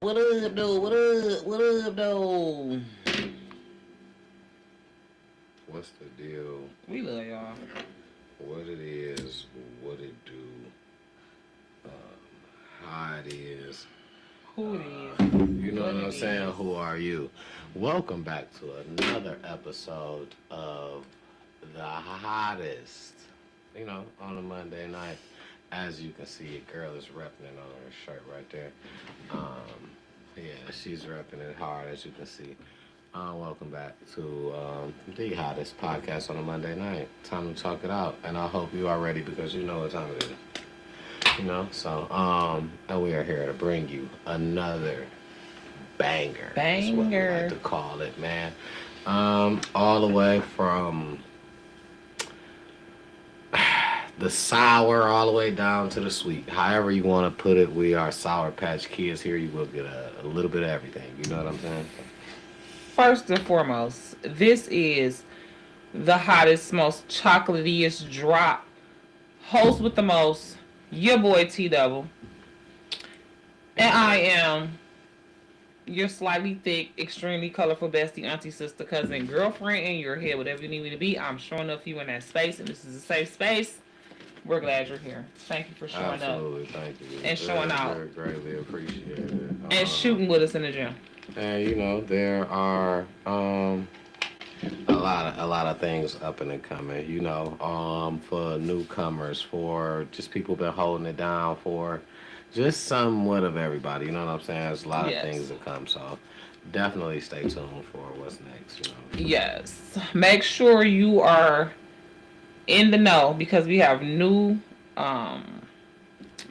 What up, though? What up? What up, though? What's the deal? We love y'all. What it is, what it do, how it is. Who it You is? know What what I'm it saying? is? Who are you? Welcome back to another episode of The Hottest. On a Monday night. As you can see, a girl is repping it on her shirt right there. Yeah, she's repping it hard, as you can see. Welcome back to the hottest podcast on a Monday night. Time to talk it out, and I hope you are ready because you know what time it is. And we are here to bring you another banger. Is what we like Banger. to call it, man. All the way from the sour all the way down to the sweet. However you want to put it, we are Sour Patch Kids here. You will get a little bit of everything. You know what I'm saying? First and foremost, this is the hottest, most chocolatiest drop. Host with the most, your boy T Double. And I am your slightly thick, extremely colorful bestie, auntie, sister, cousin, girlfriend in your head, whatever you need me to be. I'm showing up for you in that space, and this is a safe space. We're glad you're here. Thank you for showing up Absolutely, thank you. and showing out Very greatly appreciated. and shooting with us in the gym. And there are a lot of things up and coming. For newcomers, for just people been holding it down, for just somewhat of everybody. You know what I'm saying? There's a lot of Yes. things to come. So definitely stay tuned for what's next. Yes. Make sure you are in the know because we have new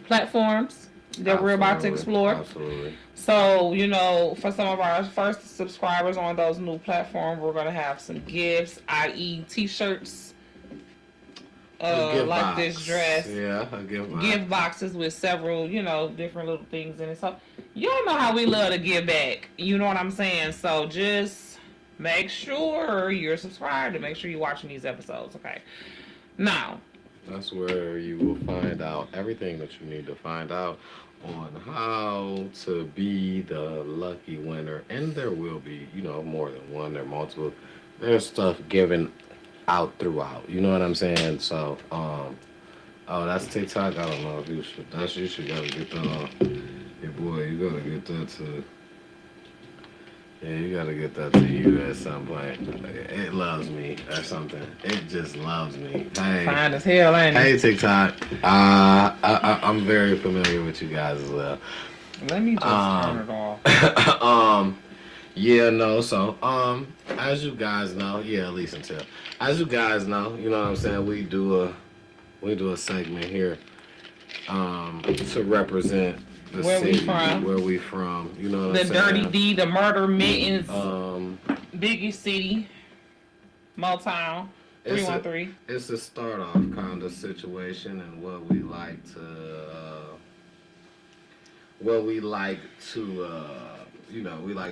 platforms that we're about to Absolutely, explore. absolutely. So, for some of our first subscribers on those new platforms, we're going to have some gifts, i.e., t shirts, A gift like box. this dress, Yeah, a gift box. gift boxes with several, different little things in it. So, y'all know how we love to give back. You know what I'm saying? So, just make sure you're subscribed and make sure you're watching these episodes, okay? Now, That's where you will find out everything that you need to find out on how to be the lucky winner. And there will be, more than one, there are multiple. There's stuff given out throughout. You know what I'm saying? So, oh, that's TikTok. I don't know if you should. You should gotta get that on. Hey, boy, you gotta get that to. Yeah, you gotta get that to you at some point. It loves me or something. It just loves me. Hey, fine as hell, ain't it? hey, TikTok. I'm very familiar with you guys as well. Let me just turn it off. Yeah, no. So, as you guys know, yeah, at least until, as you guys know, you know what I'm saying. We do a segment here, to represent the Where we city, from. where we from. You know what The I'm saying. Dirty D, the Murder Mittens, Um, Biggie City, Motown, it's a 313. it's a start off kind of situation, and we like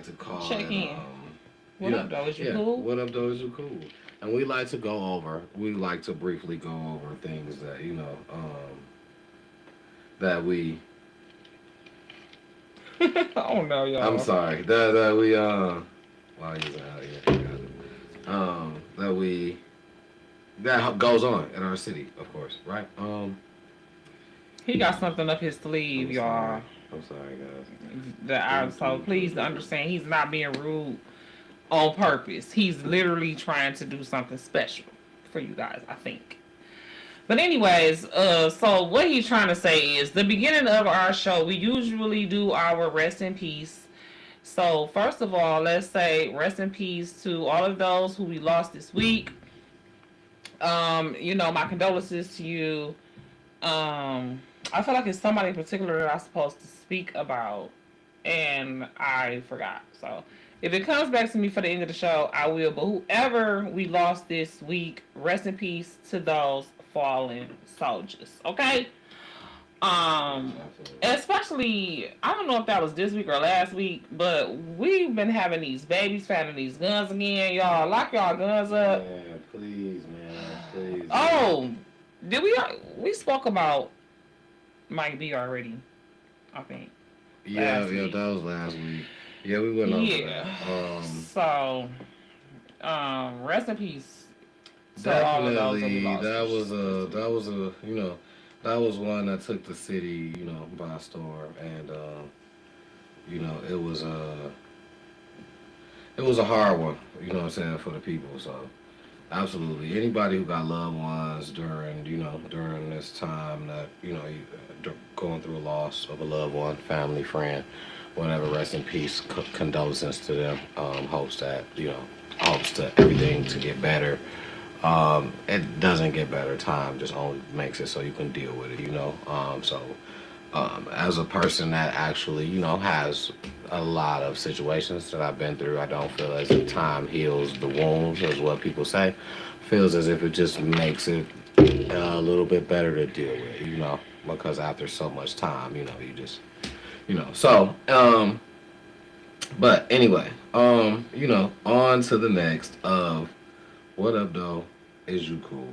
to call Check it. in. What Yeah, up, though? Is you yeah. cool? What up, though? Is you cool? And we like to go over. We like to briefly go over things that that we. Oh no, y'all. I'm sorry. That we Why is out here? Got it. That goes on in our city, of course, right? He got something up his sleeve, I'm y'all. sorry. I'm sorry, guys. So please understand, he's not being rude on purpose. He's literally trying to do something special for you guys, I think. But anyways, so what he's trying to say is the beginning of our show, we usually do our rest in peace. So first of all, let's say rest in peace to all of those who we lost this week. My condolences to you. I feel like it's somebody in particular that I'm supposed to speak about, and I forgot. So if it comes back to me for the end of the show, I will. But whoever we lost this week, rest in peace to those fallen soldiers. Okay. Especially I don't know if that was this week or last week, but we've been having these babies finding these guns again, y'all. Lock y'all guns up. Yeah, please, man, please. Oh, did we spoke about Mike B already? I think. Yeah, last yeah, week. that was last week. Yeah, we went over Yeah. that. So, rest in peace to all of those that we Definitely, lost that was a, you know, that was one that took the city, you know, by storm, and you know, it was a hard one, you know what I'm saying, for the people. So, absolutely, anybody who got loved ones during, you know, during this time that, you know, going through a loss of a loved one, family, friend, whatever, rest in peace, condolences to them. Hopes that, you know, hopes to everything to get better. It doesn't get better. Time just only makes it so you can deal with it, you know. As a person that actually, you know, has a lot of situations that I've been through, I don't feel as if time heals the wounds, as what people say. Feels as if it just makes it a little bit better to deal with, you know, because after so much time, you know, you just, you know. So, but anyway, you know, on to the next of what up, though? Is you cool?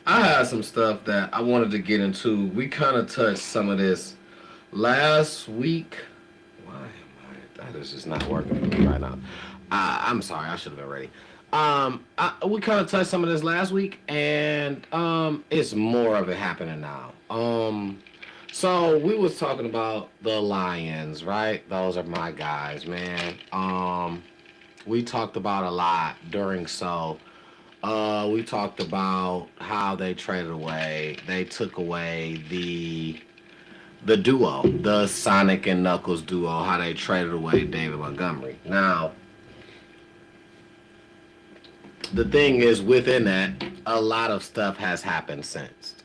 I had some stuff that I wanted to get into. We kind of touched some of this last week. Why am I? That is just not working for me right now. I'm sorry. I should have been ready. We kind of touched some of this last week, and it's more of it happening now. So we was talking about the Lions, right? Those are my guys, man. We talked about a lot during we talked about how they traded away. They took away the duo, the Sonic and Knuckles duo. How they traded away David Montgomery. Now, the thing is, within that, a lot of stuff has happened since.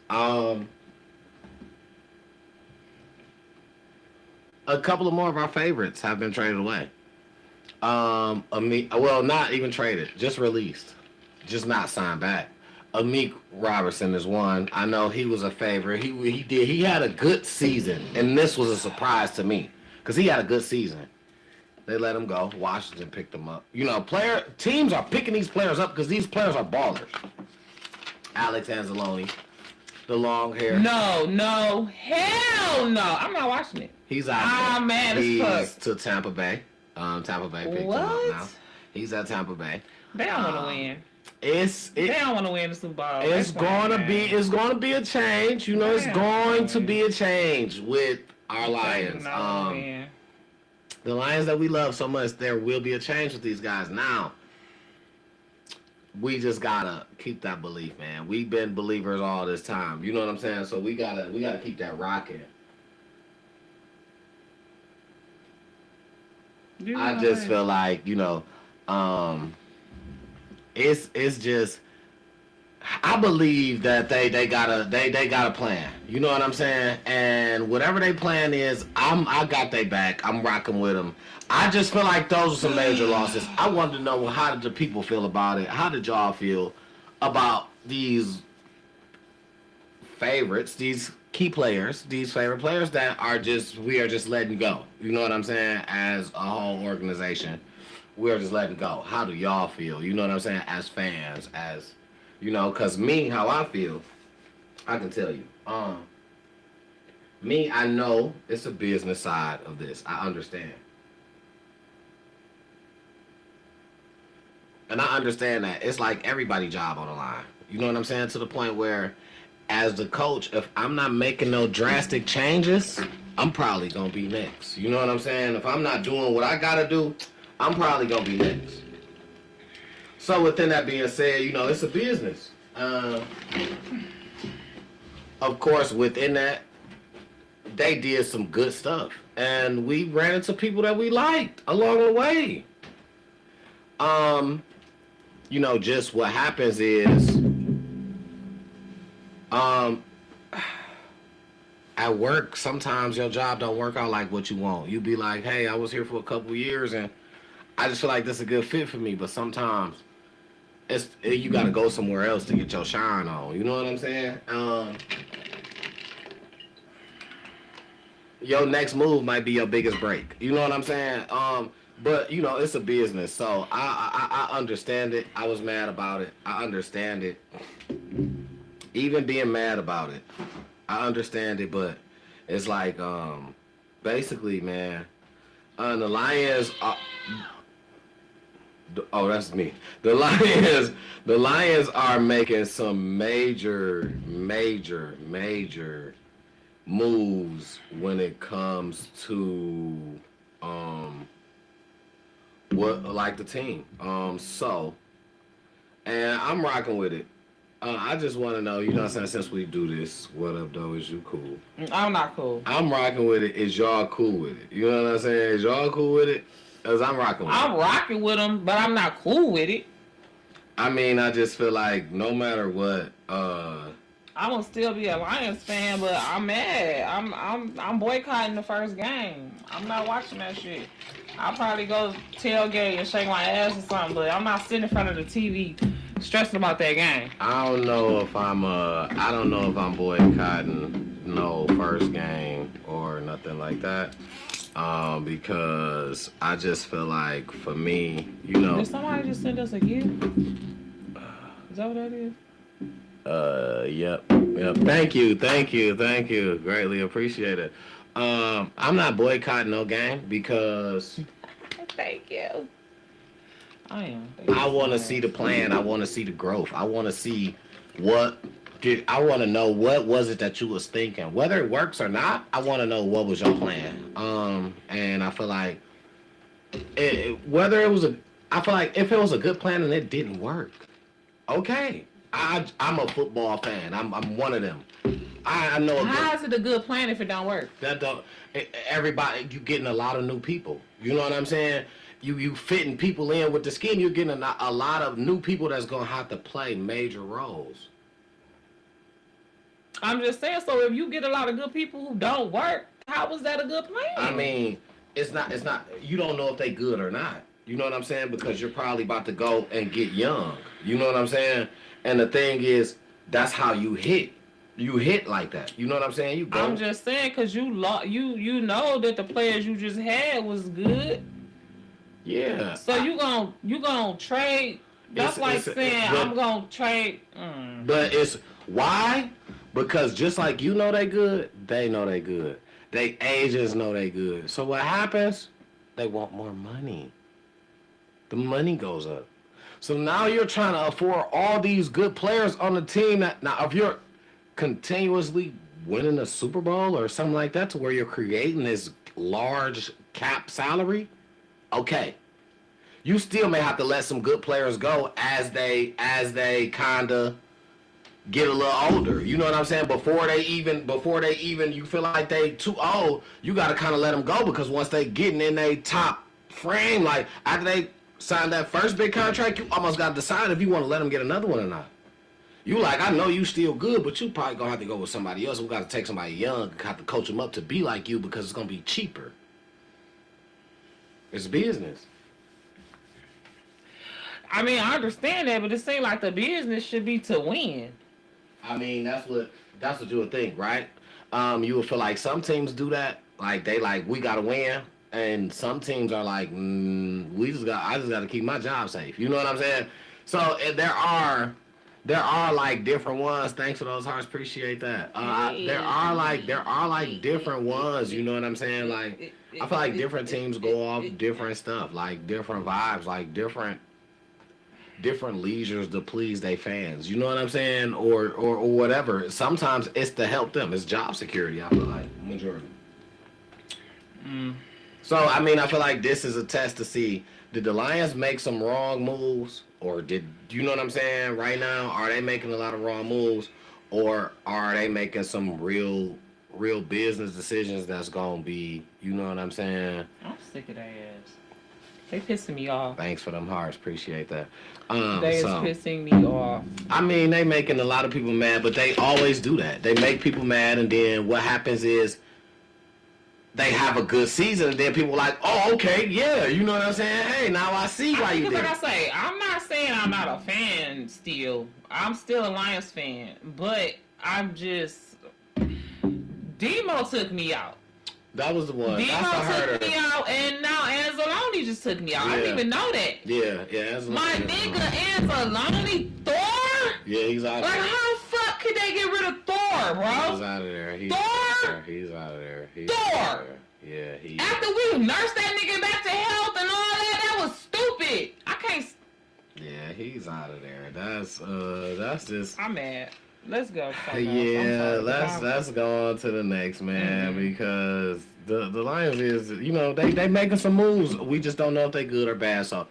A couple of more of our favorites have been traded away. Well, not even traded, just released, just not signed back. Amik Robertson is one. I know he was a favorite. He had a good season, and this was a surprise to me because he had a good season. They let him go. Washington picked him up. You know, teams are picking these players up because these players are ballers. Alex Anzalone, the long hair. No, hell no. I'm not watching it. He's out Ah, there. man, He's it's fuck. to Tampa Bay. Tampa Bay picked him up now. What? He's at Tampa Bay. They don't want to win. They They don't want to win the Super Bowl. it's gonna be a change. You know, it's They don't going wanna to win. be a change with our They do Lions. not wanna win. The Lions that we love so much, there will be a change with these guys. Now, we just gotta keep that belief, man. We've been believers all this time. You know what I'm saying? So we gotta keep that rocking. I just feel like, you know, it's just I believe that they got a plan. You know what I'm saying? And whatever they plan is, I got their back. I'm rocking with them. I just feel like those are some major losses. I wanted to know, how did the people feel about it? How did y'all feel about these favorites, these key players, these favorite players that we are just letting go? You know what I'm saying? As a whole organization, we're just letting go. How do y'all feel? You know what I'm saying? As fans, as you know, cause me, how I feel, I can tell you. Me, I know it's a business side of this. I understand. And I understand that it's like everybody's job on the line. You know what I'm saying? To the point where, as the coach, if I'm not making no drastic changes, I'm probably gonna be next. You know what I'm saying? If I'm not doing what I gotta do, I'm probably gonna be next. So within that being said, you know, it's a business. Of course, within that, they did some good stuff, and we ran into people that we liked along the way. Um, you know, just what happens is, um, at work, sometimes your job don't work out like what you want. You be like, hey, I was here for a couple years, and I just feel like this is a good fit for me. But sometimes you got to go somewhere else to get your shine on. You know what I'm saying? Your next move might be your biggest break. You know what I'm saying? But you know, it's a business, so I understand it. I was mad about it. I understand it. Even being mad about it, I understand it. But it's like basically, man, the Lions. Oh, that's me. The Lions are making some major moves when it comes to what like the team. And I'm rocking with it. I just want to know, you know what I'm saying, since we do this, what up, though? Is you cool? I'm not cool. I'm rocking with it. Is y'all cool with it? You know what I'm saying? Is y'all cool with it? Because I'm rocking with it. I'm rocking with them, but I'm not cool with it. I mean, I just feel like no matter what, I'm gonna still be a Lions fan, but I'm mad. I'm boycotting the first game. I'm not watching that shit. I'll probably go tailgate and shake my ass or something, but I'm not sitting in front of the TV stressing about that game. I don't know if I'm boycotting no first game or nothing like that. Because I just feel like for me, you know. Did somebody just send us a gift? Is that what that is? Yep. Thank you. Greatly appreciate it. I'm not boycotting no game because Thank you. I am. I want to see the plan. I want to see the growth. I want to see I want to know what was it that you was thinking. Whether it works or not, I want to know what was your plan. And I feel like I feel like if it was a good plan and it didn't work, okay. I'm a football fan. I'm one of them. I know. How is it a good plan if it don't work? Everybody, you getting a lot of new people. You know what I'm saying? You fitting people in with the scheme. You're getting a lot of new people that's gonna have to play major roles. I'm just saying. So if you get a lot of good people who don't work, how was that a good plan? I mean, it's not. You don't know if they good or not. You know what I'm saying? Because you're probably about to go and get young. You know what I'm saying? And the thing is, that's how you hit. You hit like that. You know what I'm saying? You go. I'm just saying because you know that the players you just had was good. Yeah. So you gonna trade. That's saying I'm gonna trade. But it's why? Because just like you know they good, they know they good. They agents know they good. So what happens? They want more money. The money goes up. So now you're trying to afford all these good players on the team. Now, if you're continuously winning a Super Bowl or something like that to where you're creating this large cap salary, okay. You still may have to let some good players go as they kind of get a little older. You know what I'm saying? Before they even you feel like they too old, you got to kind of let them go because once they getting in their top frame, like after they sign that first big contract, you almost got to decide if you want to let them get another one or not. You like, I know you still good, but you probably going to have to go with somebody else. We got to take somebody young, have to coach them up to be like you because it's going to be cheaper. It's business. I mean, I understand that, but it seems like the business should be to win. I mean, that's what you would think, right? You would feel like some teams do that, like we got to win. And some teams are like, I just got to keep my job safe. You know what I'm saying? So there are like different ones. Thanks for those hearts. Appreciate that. There are like different ones. You know what I'm saying? Like I feel like different teams go off different stuff, like different vibes, like different leisures to please their fans. You know what I'm saying? Or whatever. Sometimes it's to help them. It's job security. I feel like majority. So, I mean, I feel like this is a test to see, did the Lions make some wrong moves? Or you know what I'm saying? Right now, are they making a lot of wrong moves? Or are they making some real business decisions that's going to be, you know what I'm saying? I'm sick of their ass. They pissing me off. Thanks for them hearts. Appreciate that. They is pissing me off. I mean, they making a lot of people mad, but they always do that. They make people mad, and then what happens is, they have a good season, and then people are like, oh, okay, yeah, you know what I'm saying? Hey, now I see why you did it. Like I say, I'm not saying I'm not a fan still. I'm still a Lions fan, but I'm just... Demo took me out. That was the one. Demo took me out, and now Anzalone just took me out. Yeah. I didn't even know that. Yeah, Anzalone. My nigga Anzalone, Thor? Yeah, he's out of there. Like, how the fuck could they get rid of Thor, bro? He's out of there. Thor Door? He's out of there. He's Door. out of there. Yeah, he. After we nursed that nigga back to health and all that was stupid. I can't. Yeah, he's out of there. That's just. I'm mad. Let's go. Yeah, let's go on to the next, man, because the Lions is, you know, they making some moves. We just don't know if they good or bad. So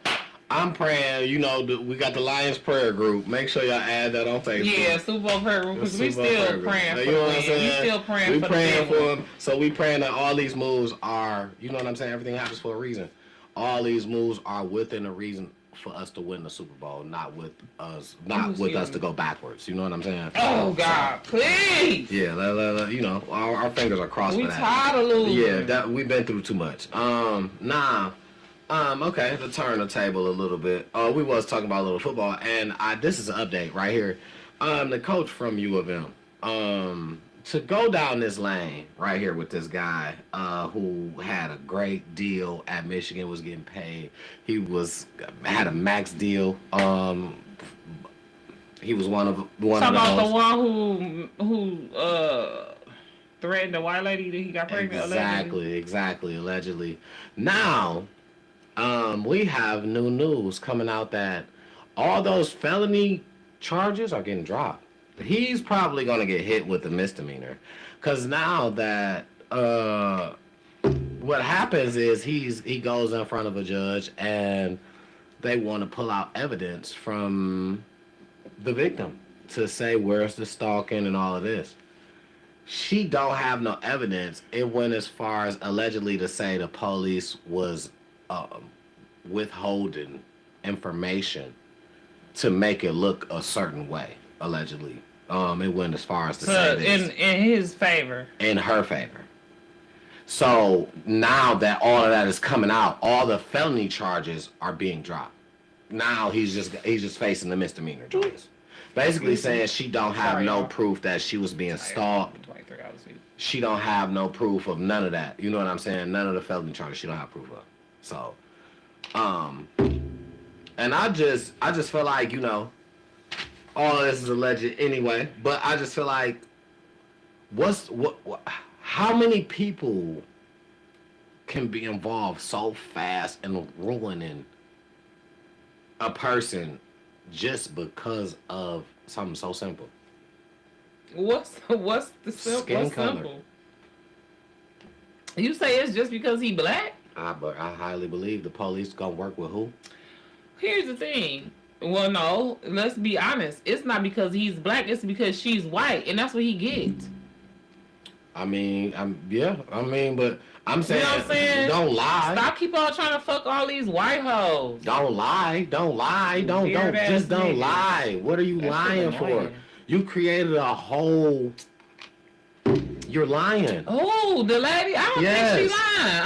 I'm praying, you know, we got the Lions prayer group. Make sure y'all add that on Facebook. Yeah, Super Bowl prayer group, because we still praying for you know what I'm them. saying? We still praying we for praying them. for them. So we praying that all these moves are, you know what I'm saying? Everything happens for a reason. All these moves are within a reason for us to win the Super Bowl, not with us to go backwards. You know what I'm saying? Oh God, please. Yeah, you know, our fingers are crossed for that. We tired of losing. Yeah, we've been through too much. Okay, to turn the table a little bit. We was talking about a little football, and this is an update right here. The coach from U of M, to go down this lane right here with this guy who had a great deal at Michigan, was getting paid. He had a max deal. He was one of those. About the one who threatened the white lady that he got pregnant. Exactly. Allegedly. Now, we have new news coming out that all those felony charges are getting dropped. He's probably going to get hit with a misdemeanor. Because now that what happens is he goes in front of a judge and they want to pull out evidence from the victim to say where's the stalking and all of this. She don't have no evidence. It went as far as allegedly to say the police was withholding information to make it look a certain way. Allegedly, it went as far as to say this. In his favor. In her favor. So now that all of that is coming out, all the felony charges are being dropped. Now he's just facing the misdemeanor charges. Basically saying she don't have no proof that she was being stalked. She don't have no proof of none of that. You know what I'm saying? None of the felony charges she don't have proof of. So, and I just feel like, you know, all of this is alleged anyway, but I just feel like how many people can be involved so fast in ruining a person just because of something so simple? What's the Skin color. simple? You say it's just because he black? I highly believe the police gonna work with who? Here's the thing. Well, no, let's be honest. It's not because he's black. It's because she's white, and that's what he gets. But I'm saying, you know what I'm saying? Don't lie. Stop keep on trying to fuck all these white hoes. Don't lie. Don't lie. Don't lie. What are you lying for? You created a whole. You're lying. Oh, the lady. I don't think she's lying.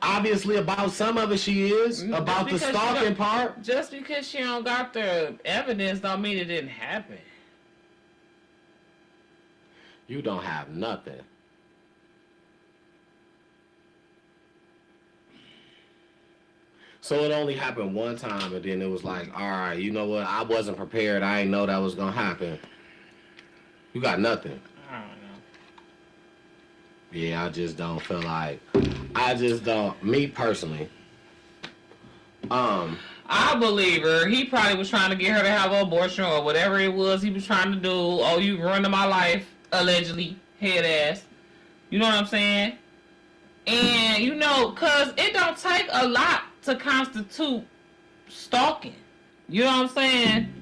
Obviously about some of it she is. About the stalking part. Just because she don't got the evidence don't mean it didn't happen. You don't have nothing. So it only happened one time, and then it was like, all right, you know what? I wasn't prepared. I didn't know that was gonna happen. You got nothing. I don't know. Yeah, I just don't feel like. Me personally. I believe her. He probably was trying to get her to have an abortion or whatever it was he was trying to do. Oh, you ruining my life, allegedly, head ass. You know what I'm saying? And, you know, because it don't take a lot to constitute stalking. You know what I'm saying?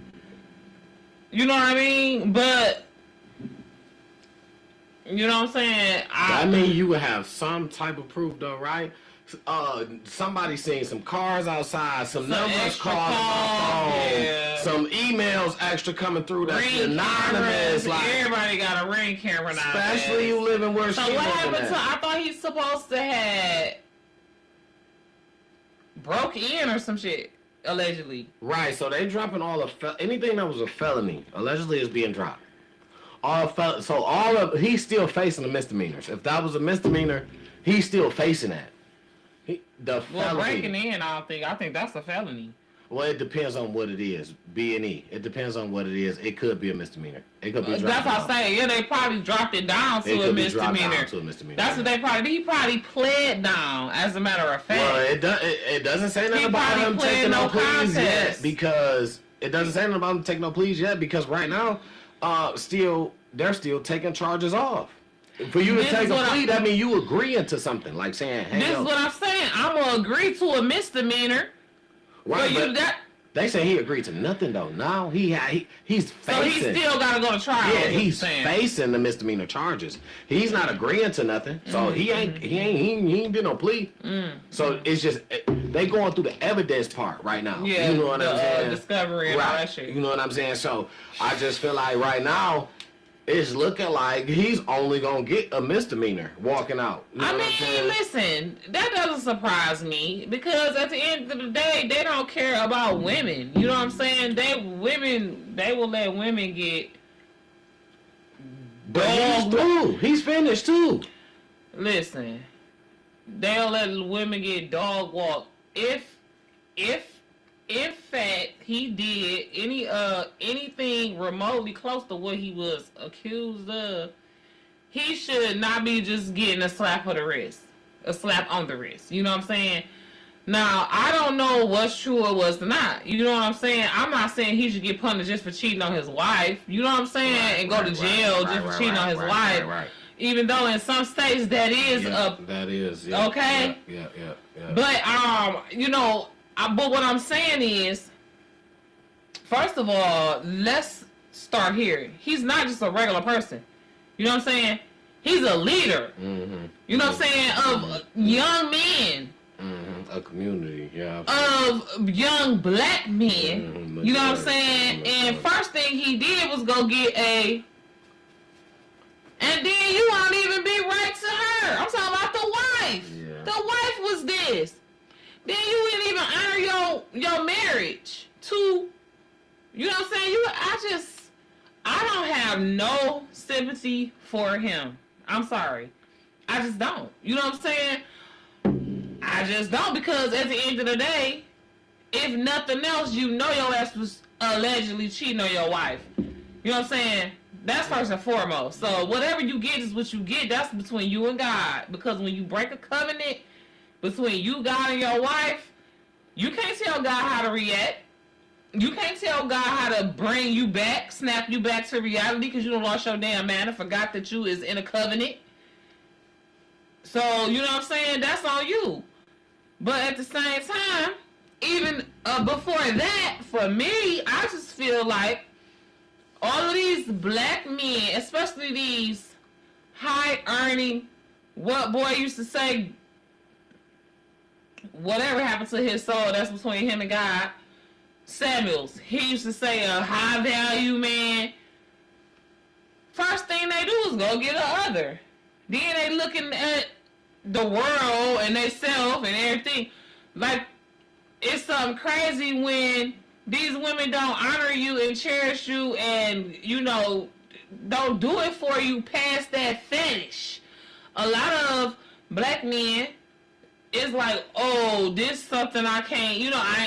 You know what I mean? But, you know what I'm saying? I mean, you would have some type of proof, though, right? Somebody seen some cars outside, some numbers called on my phone, some emails extra coming through that's anonymous. Like, everybody got a ring camera now. Especially you living where she living what happened at. I thought he's supposed to have broke in or some shit, allegedly. Right, so they dropping all anything that was a felony, allegedly is being dropped. He's still facing the misdemeanors. If that was a misdemeanor, he's still facing that. Breaking in, I think that's a felony. Well, it depends on what it is. B&E. It depends on what it is. It could be a misdemeanor. It could be dropped That's what down. I'm saying. Yeah, they probably dropped it down It to a could be dropped misdemeanor. down to a misdemeanor. That's what he probably pled down, as a matter of fact. Well, it doesn't say nothing He about probably him pled taking no no pleas yet, contest. because it doesn't say nothing about him taking no pleas yet, because right now, they're still taking charges off. For you to This take is a what plea, that means you agreeing to something, like saying, "Hey, This is what I'm saying. I'm gonna agree to a misdemeanor. right?" But But they say he agreed to nothing though. Now he's so he facing. still gotta go to trial. Yeah, is what you're he's saying. facing the misdemeanor charges. He's not agreeing to nothing, so he ain't did no plea. So it's just they going through the evidence part right now. Yeah, you know what I'm saying? discovery and all Right. that shit. You know what I'm saying? So I just feel like right now it's looking like he's only gonna get a misdemeanor walking out. You know I what I'm mean, saying? listen, that doesn't surprise me because at the end of the day, they don't care about women. You know what I'm saying? They will let women get. But he's through. He's finished too. Listen, they'll let women get dog walked if in fact he did anything remotely close to what he was accused of. He should not be just getting a slap on the wrist. A slap on the wrist. You know what I'm saying? Now, I don't know what's true or what's not. You know what I'm saying? I'm not saying he should get punished just for cheating on his wife. You know what I'm saying? Right, and go to jail just for cheating on his wife. Right. Even though in some states that is That is. Yeah, Okay. Yeah. But but what I'm saying is, first of all, let's start here. He's not just a regular person. You know what I'm saying? He's a leader. Mm-hmm. You know what I'm saying? Of young men. Mm-hmm. A community, yeah. Of young black men. Mm-hmm. You know what I'm saying? And first thing he did was go get a. And then you won't even be right to her. I'm talking about the wife. Yeah. The wife was this. Then you didn't even honor your marriage to. You know what I'm saying? I don't have no sympathy for him. I'm sorry. I just don't. You know what I'm saying? I just don't, because at the end of the day, if nothing else, you know your ass was allegedly cheating on your wife. You know what I'm saying? That's first and foremost. So whatever you get is what you get. That's between you and God. Because when you break a covenant between you, God, and your wife, you can't tell God how to react. You can't tell God how to bring you back, snap you back to reality, because you done lost your damn man and forgot that you is in a covenant. So, you know what I'm saying? That's on you. But at the same time, even before that, for me, I just feel like all of these black men, especially these high-earning, what boy used to say, whatever happened to his soul, that's between him and God. Samuels, he used to say a high value man. First thing they do is go get a other. Then they looking at the world and they self and everything. Like, it's something crazy when these women don't honor you and cherish you and, don't do it for you past that fetish. A lot of black men, it's like, oh, this something I can't,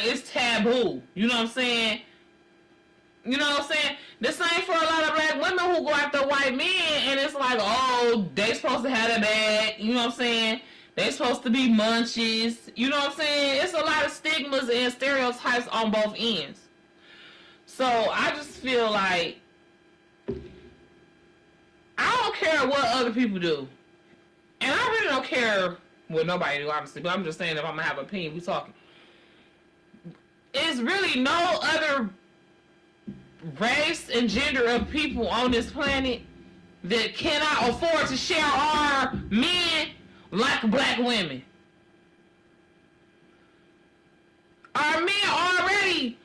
it's taboo. You know what I'm saying? You know what I'm saying? The same for a lot of black women who go after white men, and it's like, oh, they supposed to have a bag. You know what I'm saying? They supposed to be munchies. You know what I'm saying? It's a lot of stigmas and stereotypes on both ends. So I just feel like I don't care what other people do. And I really don't care what nobody do, obviously, but I'm just saying if I'm going to have an opinion, we talking. It's really no other race and gender of people on this planet that cannot afford to share our men like black women. Our men already,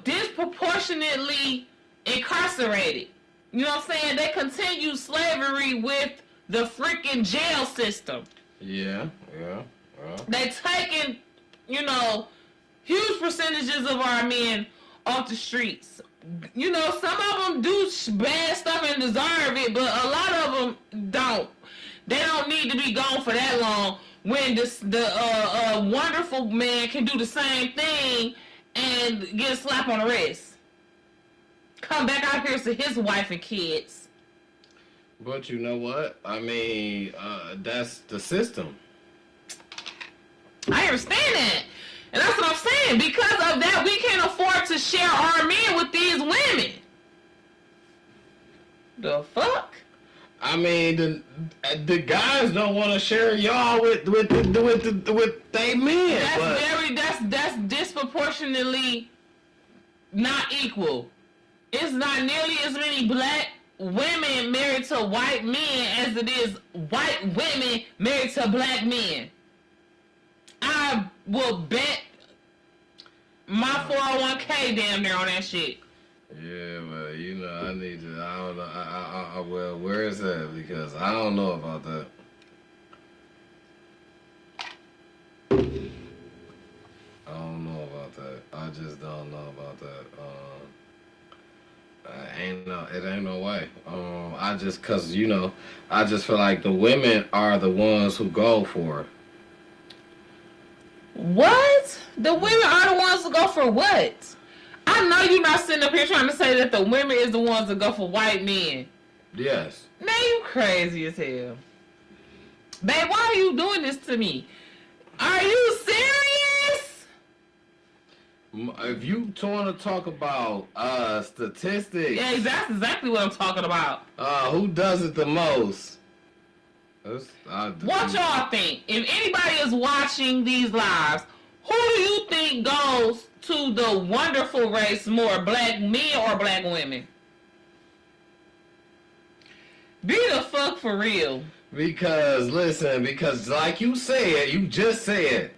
disproportionately incarcerated. You know what I'm saying? They continue slavery with the freaking jail system. Yeah. They taking, huge percentages of our men off the streets. Some of them do bad stuff and deserve it, but a lot of them don't. They don't need to be gone for that long when the wonderful man can do the same thing and get a slap on the wrist. Come back out here to his wife and kids. But you know what? I mean, that's the system. I understand that. And that's what I'm saying. Because of that, we can't afford to share our men with these women. The fuck? I mean, the guys don't want to share y'all with they men. That's disproportionately not equal. It's not nearly as many black women married to white men as it is white women married to black men. I will bet my 401k damn near on that shit. Yeah, but you know, I need to. I don't know. Well, where is that? Because I don't know about that. I don't know about that. I just don't know about that. It ain't no way. I just, cause you know, I just feel like the women are the ones who go for it. What? The women are the ones who go for what? I know you're not sitting up here trying to say that the women is the ones that go for white men. Yes. Man, you crazy as hell. Babe, why are you doing this to me? Are you serious? If you want to talk about statistics, Yeah, that's exactly what I'm talking about. Who does it the most? What y'all think? If anybody is watching these lives, who do you think goes to the wonderful race more, black men or black women? Be the fuck for real. Because like you said, you just said,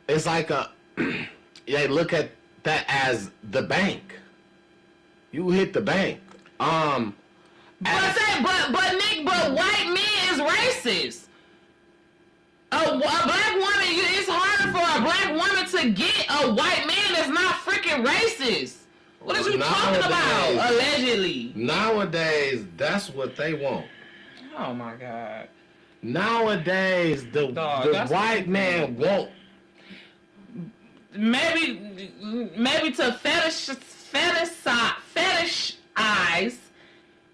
it's like they look at that as the bank. You hit the bank. But white men is racist. A black woman, it's harder for a black woman to get a white man that's not freaking racist. What are you talking about? Allegedly. Nowadays, that's what they want. Oh my God. Nowadays, the white man won't. Maybe to fetishize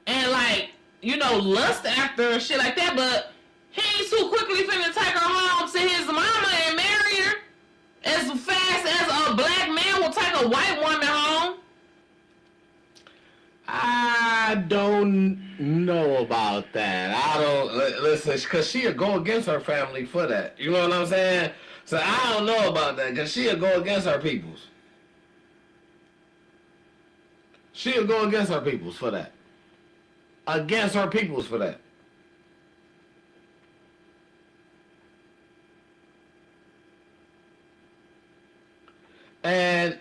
and like, you know, lust after and shit like that, but he ain't too quickly finna take her home to his mama and marry her as fast as a black man will take a white woman home. I don't know about that. I don't listen, because she'll go against her family for that. You know what I'm saying? So I don't know about that, because she'll go against her peoples. She'll go against her peoples for that. Against her peoples for that. And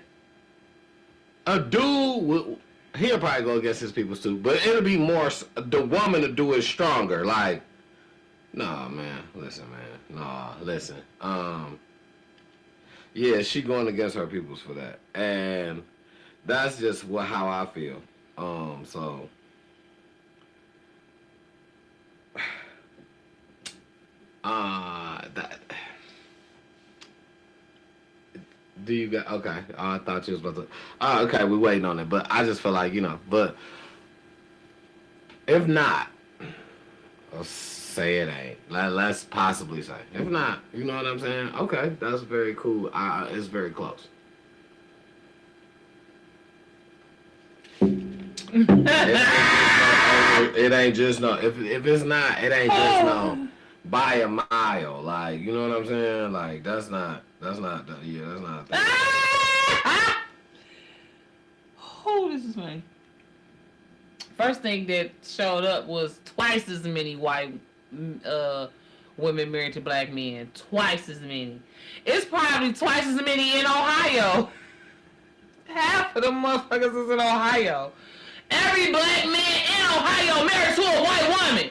a dude, he'll probably go against his peoples too, but it'll be more, the woman to do it stronger. Like, nah, man, listen, man. Nah, listen. Yeah, she going against her peoples for that. And that's just how I feel. So that. Do you got okay? I thought you was about to. Okay, we're waiting on it, but I just feel like, you know. But if not, let's say it ain't. Let's possibly say if not. You know what I'm saying? Okay, that's very cool. It's very close. It ain't just no. If it's not, it ain't just no. By a mile, like, you know what I'm saying? Like, that's not. That's not. Oh, this is funny. First thing that showed up was twice as many white women married to black men. Twice as many. It's probably twice as many in Ohio. Half of the motherfuckers is in Ohio. Every black man in Ohio married to a white woman.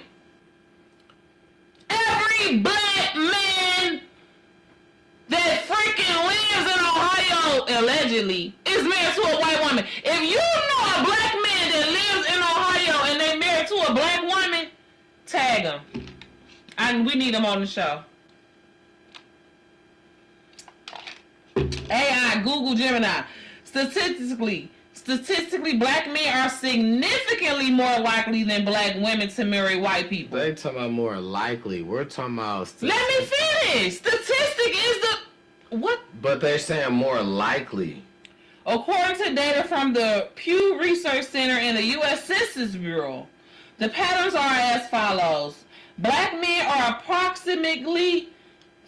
Every black man that freaking lives in Ohio, allegedly, is married to a white woman. If you know a black man that lives in Ohio and they married to a black woman, Tag him. And we need him on the show. AI, Google Gemini. Statistically, black men are significantly more likely than black women to marry white people. They talking about more likely. We're talking about... Let me finish. Statistic is the... What? But they're saying more likely. According to data from the Pew Research Center and the U.S. Census Bureau, the patterns are as follows. Black men are approximately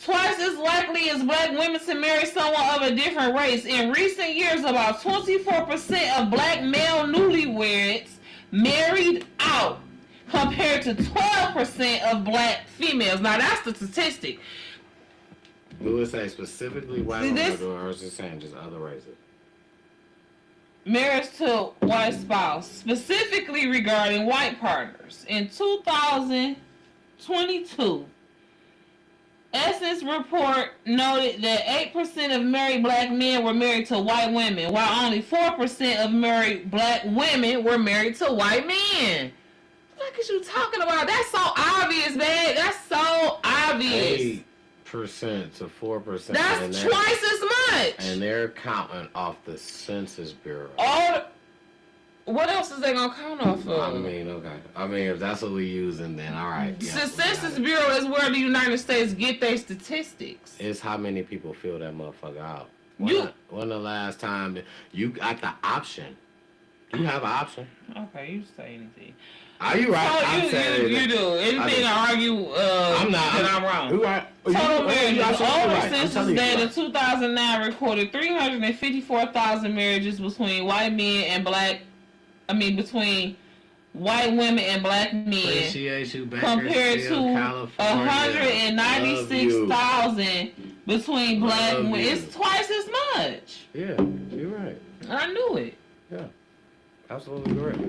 twice as likely as black women to marry someone of a different race. In recent years, about 24% of black male newlyweds married out, compared to 12% of black females. Now, that's the statistic. We would say specifically white women, or is it saying just other races? Marriage to white spouse, specifically regarding white partners. In 2022, Essence report noted that 8% of married black men were married to white women, while only 4% of married black women were married to white men. What is you talking about? That's so obvious, man. That's so obvious. 8% to 4%. That's twice as much. And they're counting off the Census Bureau. What else is they gonna count off of? I mean, okay. I mean, if that's what we using, then all right. Yeah, the Census Bureau is where the United States get their statistics. It's how many people fill that motherfucker out. When the last time you got the option? You have an option. Okay, you say anything. Are you right? So you do. Anything to argue I'm wrong. Who are, Total marriages. Older census data 2009 recorded 354,000 marriages between white men and between white women and black men, compared to 196,000 between black women. It's twice as much. Yeah, you're right. I knew it. Yeah, absolutely correct.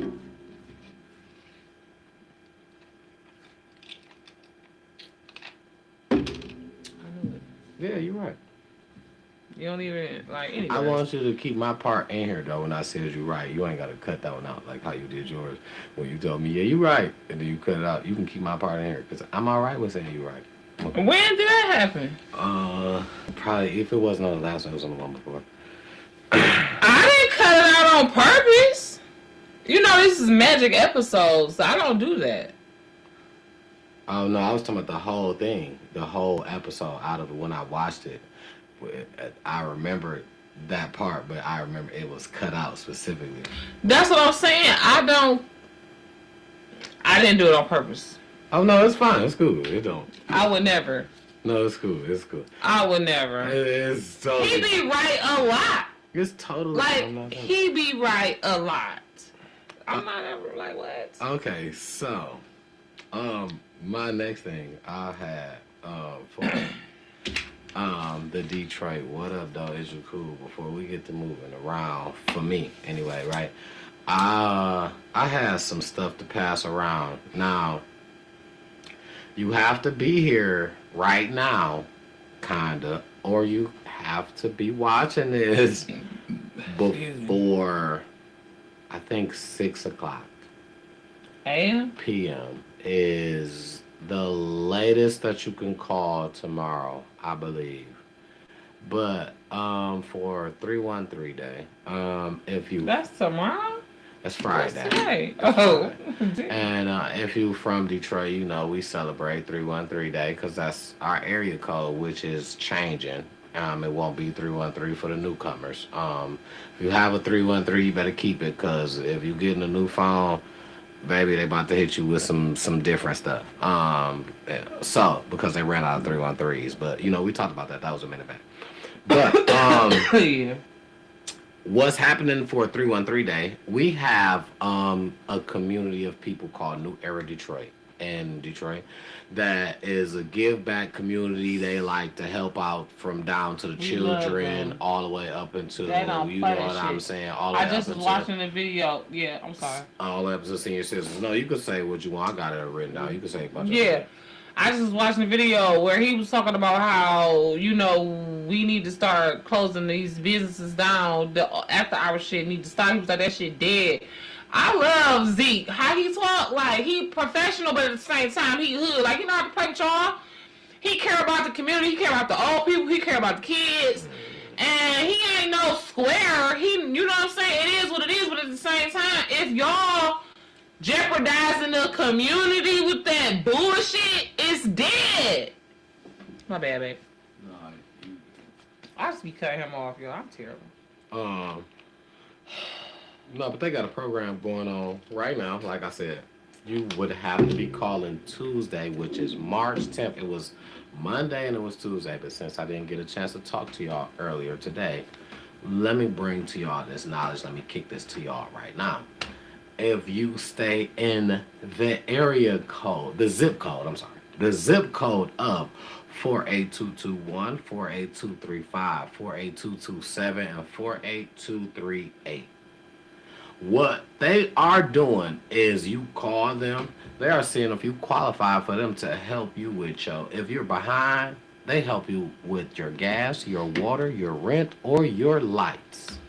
Yeah, you're right. You don't even anyway. I want you to keep my part in here though. When I said you're right, you ain't got to cut that one out like how you did yours. When you told me, yeah, you're right, and then you cut it out. You can keep my part in here because I'm all right with saying you're right. Okay. When did that happen? Probably if it wasn't on the last one, it was on the one before. I didn't cut it out on purpose. You know this is magic episodes, so I don't do that. Oh no, I was talking about the whole thing, the whole episode out of it when I watched it. I remember that part, but I remember it was cut out specifically. That's what I'm saying. I didn't do it on purpose. Oh no, it's fine. It's cool. It don't. I would never. No, it's cool. It's cool. I would never. It's totally. He be right a lot. It's totally. He be right a lot. I'm not ever what? Okay, so, my next thing I had for the Detroit, what up, though? Is you cool? Before we get to moving around, for me anyway, right? I had some stuff to pass around. Now, you have to be here right now, kinda, or you have to be watching this before, I think 6 o'clock p.m. is the latest that you can call tomorrow, I believe. But for 313 day, if you that's tomorrow. That's Friday. That's today. Friday. And if you from Detroit, you know we celebrate 313 day because that's our area code, which is changing. It won't be 313 for the newcomers. If you have a 313, you better keep it because if you getting a new phone, baby, they about to hit you with some different stuff. So because they ran out of 313s, but you know we talked about that. That was a minute back. But yeah. What's happening for 313 Day? We have a community of people called New Era Detroit in Detroit that is a give back community. They like to help out from down to the children all the way up into you know what I'm saying. All the way I just was watching the video. Yeah, I'm sorry. All the way up to senior citizens. No, you could say what you want. I got it written down. You could say a bunch of stuff. I just was watching the video where he was talking about how, you know, we need to start closing these businesses down. The after hour shit need to stop. He was like, that shit dead. I love Zeke. How he talk, like he professional, but at the same time he hood. Like he know how to play with y'all. He care about the community. He care about the old people. He care about the kids. And he ain't no square. You know what I'm saying? It is what it is. But at the same time, if y'all jeopardizing the community with that bullshit, it's dead. My bad, babe. I just be cutting him off, yo. I'm terrible. No, but they got a program going on right now. Like I said, you would have to be calling Tuesday, which is March 10th. It was Monday and it was Tuesday, but since I didn't get a chance to talk to y'all earlier today, let me bring to y'all this knowledge. Let me kick this to y'all right now. If you stay in the area code, the zip code of 48221, 48235, 48227, and 48238. What they are doing is you call them. They are seeing if you qualify for them to help you with your, if you're behind, they help you with your gas, your water, your rent, or your lights.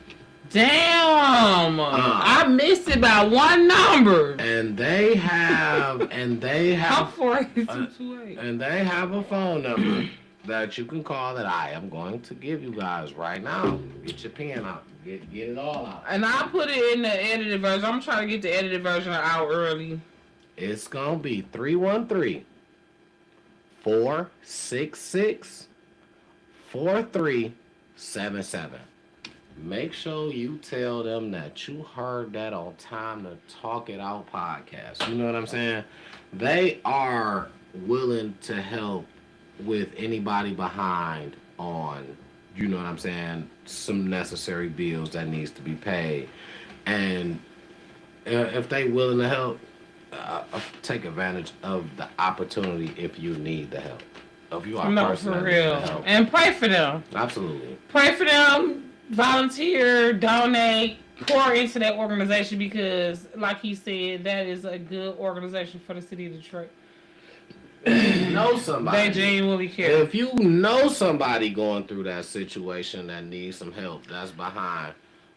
Damn! I missed it by one number. And they have, I'm 48228. and they have a phone number that you can call that I am going to give you guys right now. Get your pen out. Get it all out. And I put it in the edited version. I'm trying to get the edited version an hour early. It's going to be 313-466-4377. Make sure you tell them that you heard that on Time to Talk It Out podcast. You know what I'm saying? They are willing to help with anybody behind on, you know what I'm saying, some necessary bills that needs to be paid. And if they willing to help, take advantage of the opportunity if you need the help. If you are No, for real. And pray for them. Absolutely. Pray for them. Volunteer, donate, pour into that organization because, like he said, that is a good organization for the city of Detroit. Know somebody. They genuinely care. If you know somebody going through that situation that needs some help, that's behind.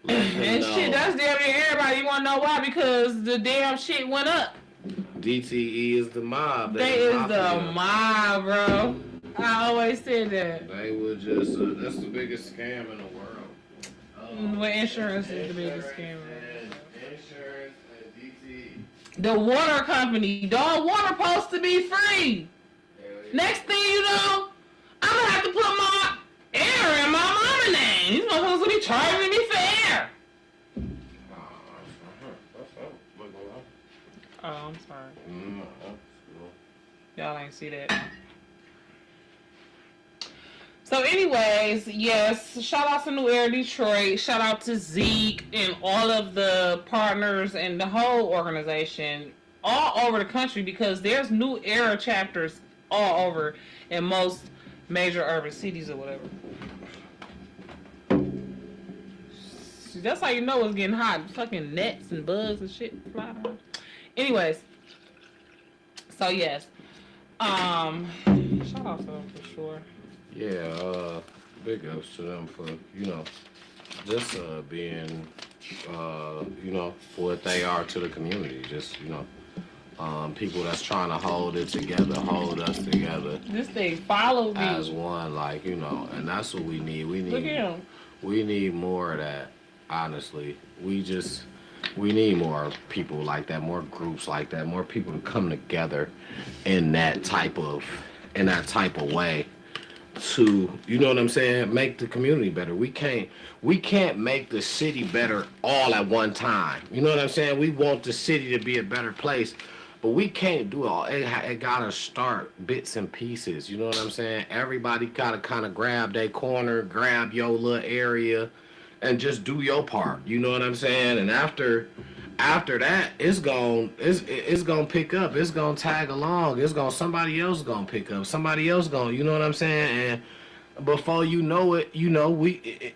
And shit, that's damn near everybody. You want to know why? Because the damn shit went up. DTE is the mob. They is the mob, bro. I always said that. They were just, that's the biggest scam in the world. Well, insurance is the biggest scam. Insurance and DTE. The water company. Dog water supposed to be free. Next thing you know, I'm going to have to put my air in my mama name. These motherfuckers will be charging me for air. Oh, I'm sorry. Y'all ain't see that. So anyways, yes, shout out to New Era Detroit. Shout out to Zeke and all of the partners and the whole organization all over the country because there's New Era chapters all over in most major urban cities or whatever. That's how you know it's getting hot. Fucking nets and bugs and shit flying around. Anyways, so yes, shout out to them for sure. Yeah, big ups to them for, you know, just being, you know, what they are to the community. Just, you know, people that's trying to hold it together, hold us together. This thing follow me as one, like, you know, and that's what we need. We need more of that. Honestly, we need more people like that, more groups like that, more people to come together in that type of way to, you know what I'm saying, make the community better. We can't make the city better all at one time. You know what I'm saying? We want the city to be a better place, but we can't do it all. It gotta start bits and pieces. You know what I'm saying? Everybody gotta kind of grab their corner, grab your little area, and just do your part. You know what I'm saying? And after that, it's gonna pick up. It's gonna tag along. Somebody else gonna pick up. Somebody else gonna, you know what I'm saying? And before you know it, you know, we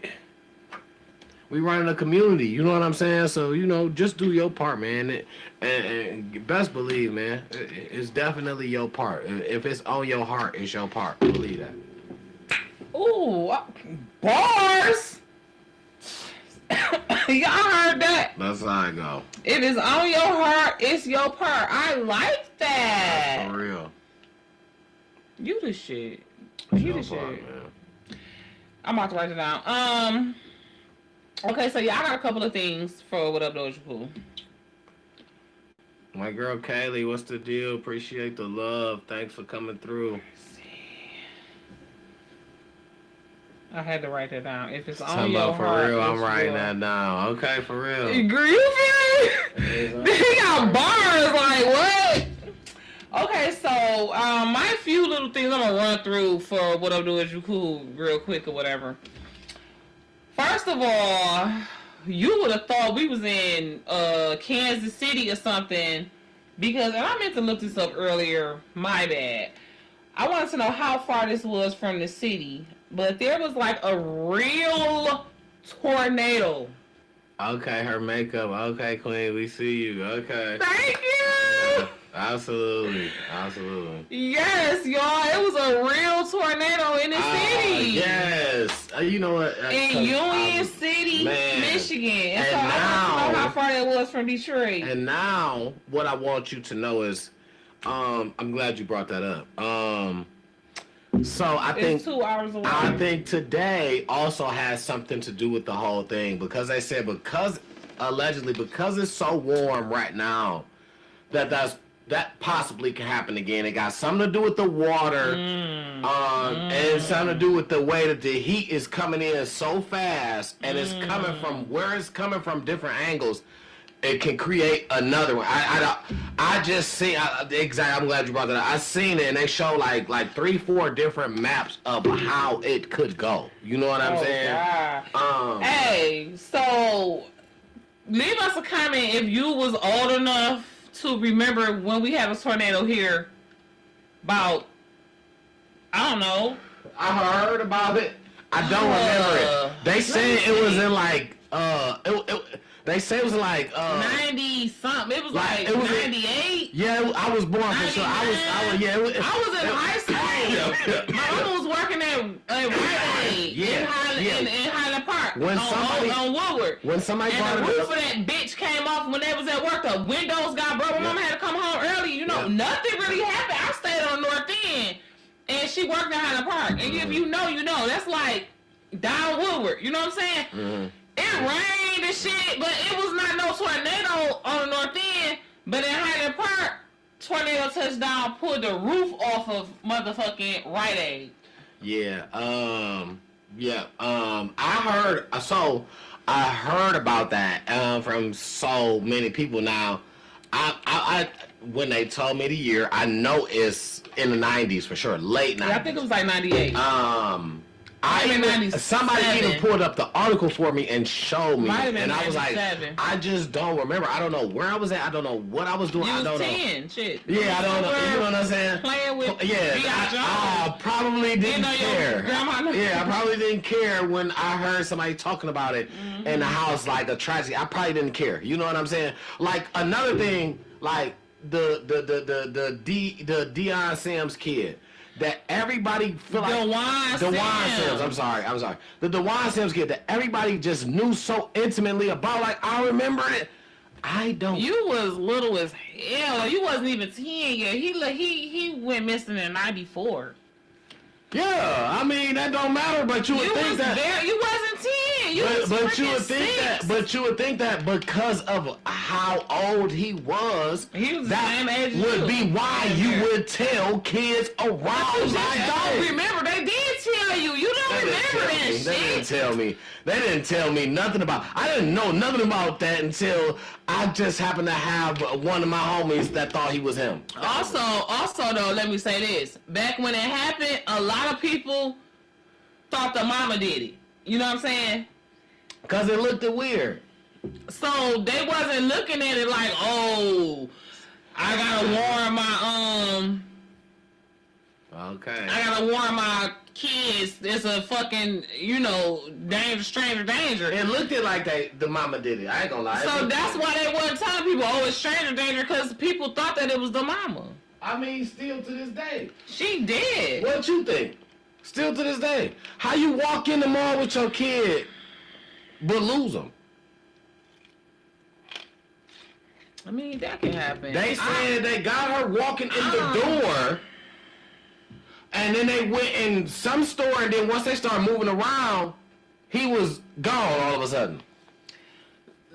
running a community. You know what I'm saying? So, you know, just do your part, man. And best believe, man, it's definitely your part. If it's on your heart, it's your part. Believe that. Ooh, bars. Y'all heard that? That's how I go. It is on your heart, it's your part. I like that. That's for real. You the shit. It's You your the part, shit. man. I'm about to write it down. Okay, so yeah, I got a couple of things for What Up Doja Poo. My girl Kaylee, what's the deal? Appreciate the love. Thanks for coming through. I had to write that down. If it's on Talking your about for heart, real, I'm it's writing your... that down. Okay, for real. Agree with me? They got bars, like what? Okay, so my few little things I'm gonna run through for What Up Doja Poo real quick or whatever. First of all, you would have thought we was in Kansas City or something, because, and I meant to look this up earlier, my bad. I wanted to know how far this was from the city, but there was like a real tornado. Okay, her makeup. Okay, Queen, we see you. Okay. Thank you! Absolutely. Absolutely. Yes, y'all, it was a real tornado in the city. Yes. You know what? In Union City, Michigan. And so I want to know how far that was from Detroit. And now, what I want you to know is, I'm glad you brought that up. So I think 2 hours away. I think today also has something to do with the whole thing, because they said allegedly because it's so warm right now that possibly can happen again. It got something to do with the water, and something to do with the way that the heat is coming in so fast, and it's coming from where it's coming from different angles. It can create another one. I just see exactly. I'm glad you brought that up. I seen it, and they show like 3-4 different maps of how it could go. You know what I'm saying? God. Hey, so leave us a comment if you was old enough to remember when we had a tornado here. About, I don't know. I heard about it. I don't remember it. They said it was in like they say it was like 90 something. It was like 98. Yeah, I was born for sure. I was in high school. My mama was working at Rite Aid in Highland Park on Woodward. When somebody and the roof of that bitch came off when they was at work. The windows got broke. My mama had to come home early. You know, nothing really happened. I stayed on the North End, and she worked in Highland Park. And if you know, you know. That's like down Woodward. You know what I'm saying? Mm-hmm. It rained and shit, but it was not no tornado on the North End. But in Highland Park, tornado touchdown pulled the roof off of motherfucking Rite Aid. I heard about that from so many people. Now, I when they told me the year, I know it's in the 90s for sure, late 90s. Yeah, I think it was like 98. Somebody even pulled up the article for me and showed me, and I was like, I just don't remember. I don't know where I was at. I don't know what I was doing. I don't 10, know. Shit. Yeah, I don't know. You know what I'm saying? Playing with. I probably didn't care. I probably didn't care when I heard somebody talking about it in the house, like a tragedy. I probably didn't care. You know what I'm saying? Like another thing, like the Deion Sims kid. That everybody feel like DeJuan Sims. I'm sorry. The DeJuan Sims kid that everybody just knew so intimately about. Like I remember it. I don't. You was little as hell. You wasn't even 10 yet. He went missing in 94. Yeah, I mean that don't matter. But you would think that you wasn't 10. But you would think that because of how old he was that would be why you would tell kids around. I don't remember. They did tell you. You don't remember that shit. They didn't tell me. They didn't tell me nothing about. I didn't know nothing about that until I just happened to have one of my homies that thought he was him. Also though, let me say this. Back when it happened, a lot of people thought the mama did it. You know what I'm saying? Because it looked weird. So they wasn't looking at it like, oh, I gotta warn my Okay. I gotta warn my kids. It's a fucking, stranger danger. It looked like the mama did it. I ain't gonna lie. So that's why they wasn't telling people, oh, it's stranger danger, because people thought that it was the mama. I mean, still to this day. She did. What you think? Still to this day. How you walk in the mall with your kid, but lose them? I mean, that can happen. They said they got her walking in the door, and then they went in some store, and then once they started moving around, he was gone all of a sudden.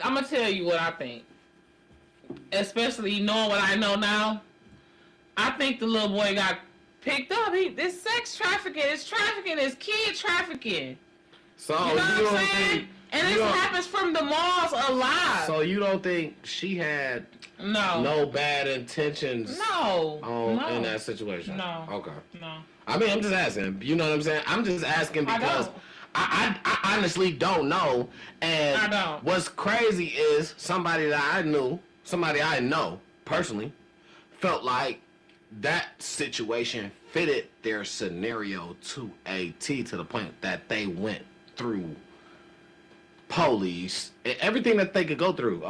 I'm gonna tell you what I think, especially knowing what I know now. I think the little boy got picked up. This sex trafficking. It's trafficking. It's kid trafficking. So you know what I'm saying? And this happens from the malls a lot. So you don't think she had no bad intentions? In that situation. No. Okay. No. I mean, I'm just asking. You know what I'm saying? I'm just asking because I honestly don't know. And I don't. What's crazy is somebody I know personally felt like that situation fitted their scenario to a T, to the point that they went through police, everything that they could go through.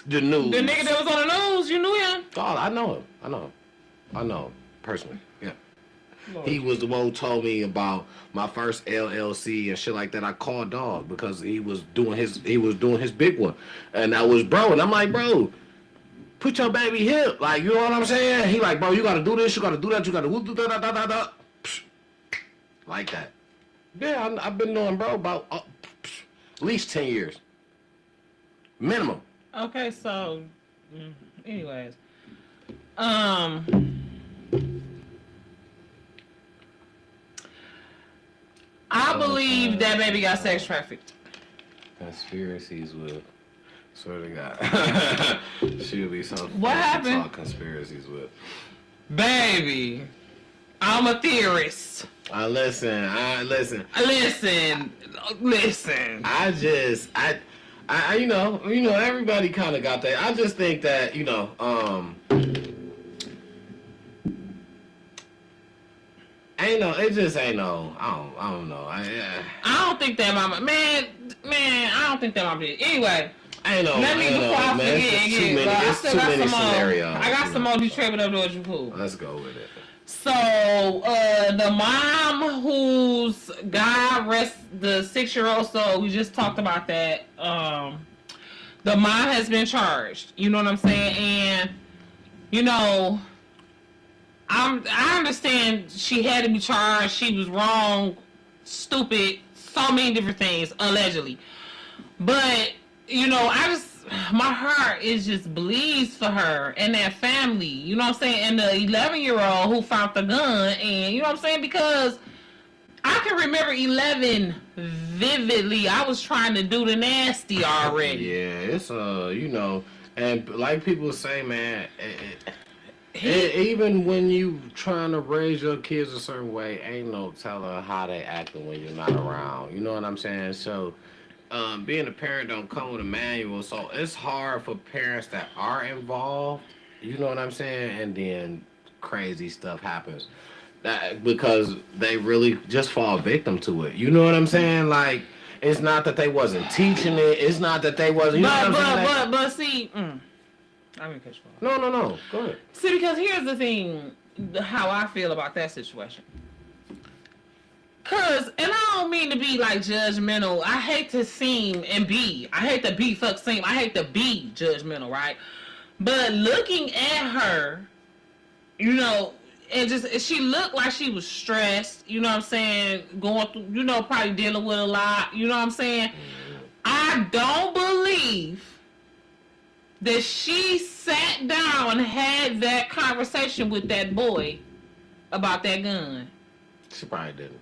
The news. The nigga that was on the news, you knew him? Oh, I know him personally. Yeah. Lord. He was the one who told me about my first LLC and shit like that. I called dog because he was doing his big one, and I was bro, and I'm like, bro, put your baby hip, like, you know what I'm saying? He like, bro, you gotta do this, you gotta do that, you gotta do da. Like that. Yeah, I've been knowing bro about at least 10 years, minimum. Okay, so, anyways, I believe that baby got sex trafficked. Conspiracies with, swear to God, she'll be something. What happened? Talk conspiracies with. Baby, I'm a theorist. Listen. I you know, everybody kind of got that. I just think that, it just ain't no. I don't know. I don't think that mama, man. I don't think that mama did. Anyway, let me before I forget. It's too many scenarios. I got some more Detroit up Georgia pool. Let's go with it. So the mom whose God rest the 6-year-old soul, we just talked about that. The mom has been charged. You know what I'm saying? And I understand she had to be charged. She was wrong, stupid, so many different things, allegedly. But, my heart is just bleeds for her and that family. You know what I'm saying? And the 11-year-old who found the gun. And, you know what I'm saying? Because I can remember 11 vividly. I was trying to do the nasty already. Yeah, it's, and like people say, man, even when you trying to raise your kids a certain way, ain't no telling how they acting when you're not around. You know what I'm saying? So, being a parent don't come with a manual, so it's hard for parents that are involved. You know what I'm saying? And then crazy stuff happens because they really just fall victim to it. You know what I'm saying? Like, it's not that they wasn't teaching it. It's not that they wasn't. You know what I'm saying? But see. I'm gonna catch you. No. Go ahead. See, because here's the thing, how I feel about that situation. And I don't mean to be like judgmental. I hate to seem and be. I hate to be judgmental, right? But looking at her, and just she looked like she was stressed. You know what I'm saying? Going through, probably dealing with a lot. You know what I'm saying? I don't believe that she sat down and had that conversation with that boy about that gun. She probably didn't.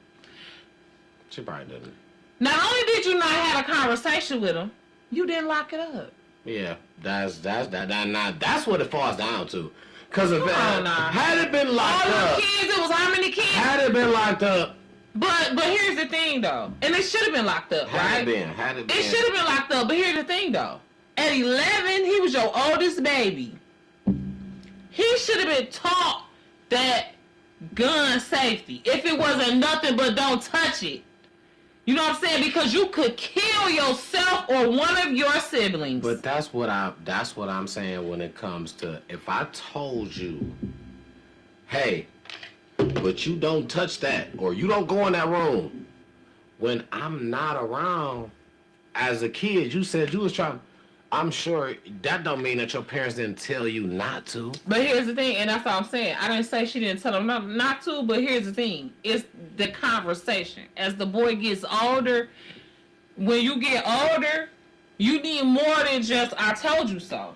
Not only did you not have a conversation with him, you didn't lock it up. Yeah, that's what it falls down to. Because if had it been locked up, kids, it was how many kids? Had it been locked up. But here's the thing though, and it should have been locked up, right? Had it been. It should have been locked up. But here's the thing though. At 11, he was your oldest baby. He should have been taught that gun safety. If it wasn't nothing but don't touch it. You know what I'm saying? Because you could kill yourself or one of your siblings. But that's what I'm saying when it comes to, if I told you, hey, but you don't touch that or you don't go in that room when I'm not around. As a kid, you said you was trying. I'm sure that don't mean that your parents didn't tell you not to. But here's the thing, and that's all I'm saying. I didn't say she didn't tell him not to, but here's the thing. It's the conversation. As the boy gets older, when you get older, you need more than just, I told you so.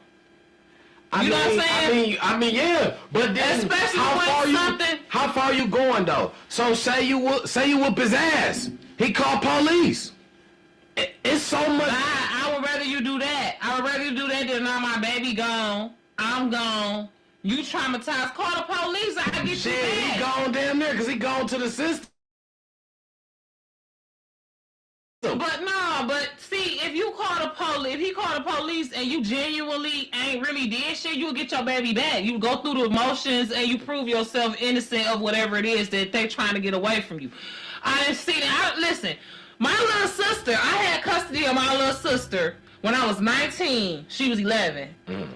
You know what I'm saying? I mean, yeah. But then, especially when how far you going though? So say you whoop his ass. He called police. It's so much. I would rather you do that. I would rather you do that than now my baby gone. I'm gone. You traumatized. Call the police. I get Shit, you back. he gone damn near because he gone to the system. But see, if you call the police, if he called the police and you genuinely ain't really did shit, you'll get your baby back. You go through the emotions and you prove yourself innocent of whatever it is that they trying to get away from you. I didn't see that. Listen, my little sister, I had custody of my little sister when I was 19. She was 11. Mm.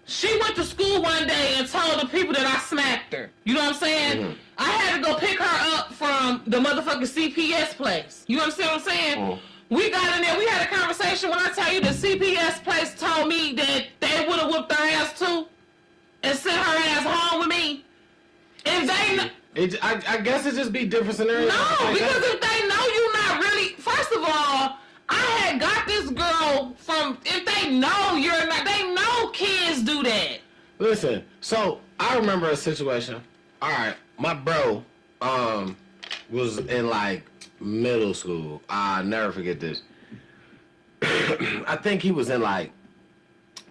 She went to school one day and told the people that I smacked her. You know what I'm saying? Mm-hmm. I had to go pick her up from the motherfucking CPS place. You understand what I'm saying? Mm. We got in there. We had a conversation. When I tell you the CPS place told me that they would have whooped her ass too and sent her ass home with me. If they... I guess it just be different scenarios. No, because if they know you not really... First of all, I had got this girl from... If they know you're not... They know kids do that. Listen, so I remember a situation. All right, my bro was in like middle school. I'll never forget this. I think he was in like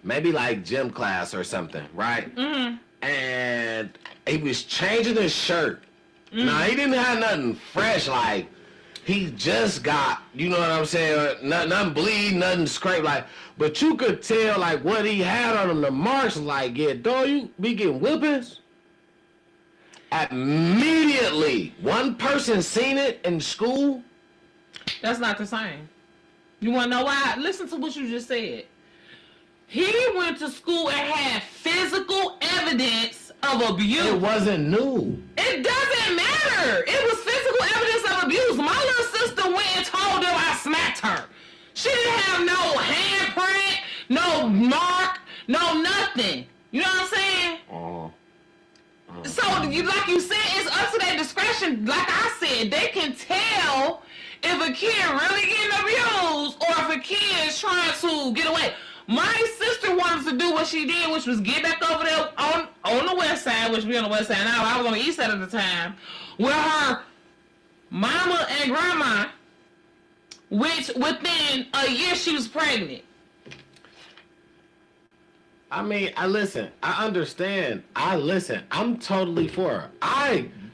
maybe like gym class or something, right? Mm-hmm. And he was changing his shirt. Mm-hmm. Now he didn't have nothing fresh, like he just got, you know what I'm saying? Nothing bleed, nothing scrape, like. But you could tell like what he had on him. The marks, like, yeah, dog, you be getting whippings. Immediately, one person seen it in school. That's not the same. You want to know why? Listen to what you just said. He went to school and had physical evidence of abuse. It wasn't new. It doesn't matter. It was physical evidence of abuse. My little sister went and told them I smacked her. She didn't have no handprint, no mark, no nothing. You know what I'm saying? So, like you said, it's up to their discretion. Like I said, they can tell if a kid really getting abused or if a kid is trying to get away. My sister wanted to do what she did, which was get back over there on the west side, which we on the west side now. I was on the east side at the time, where her mama and grandma, which within a year she was pregnant. I mean, I understand. I'm totally for her.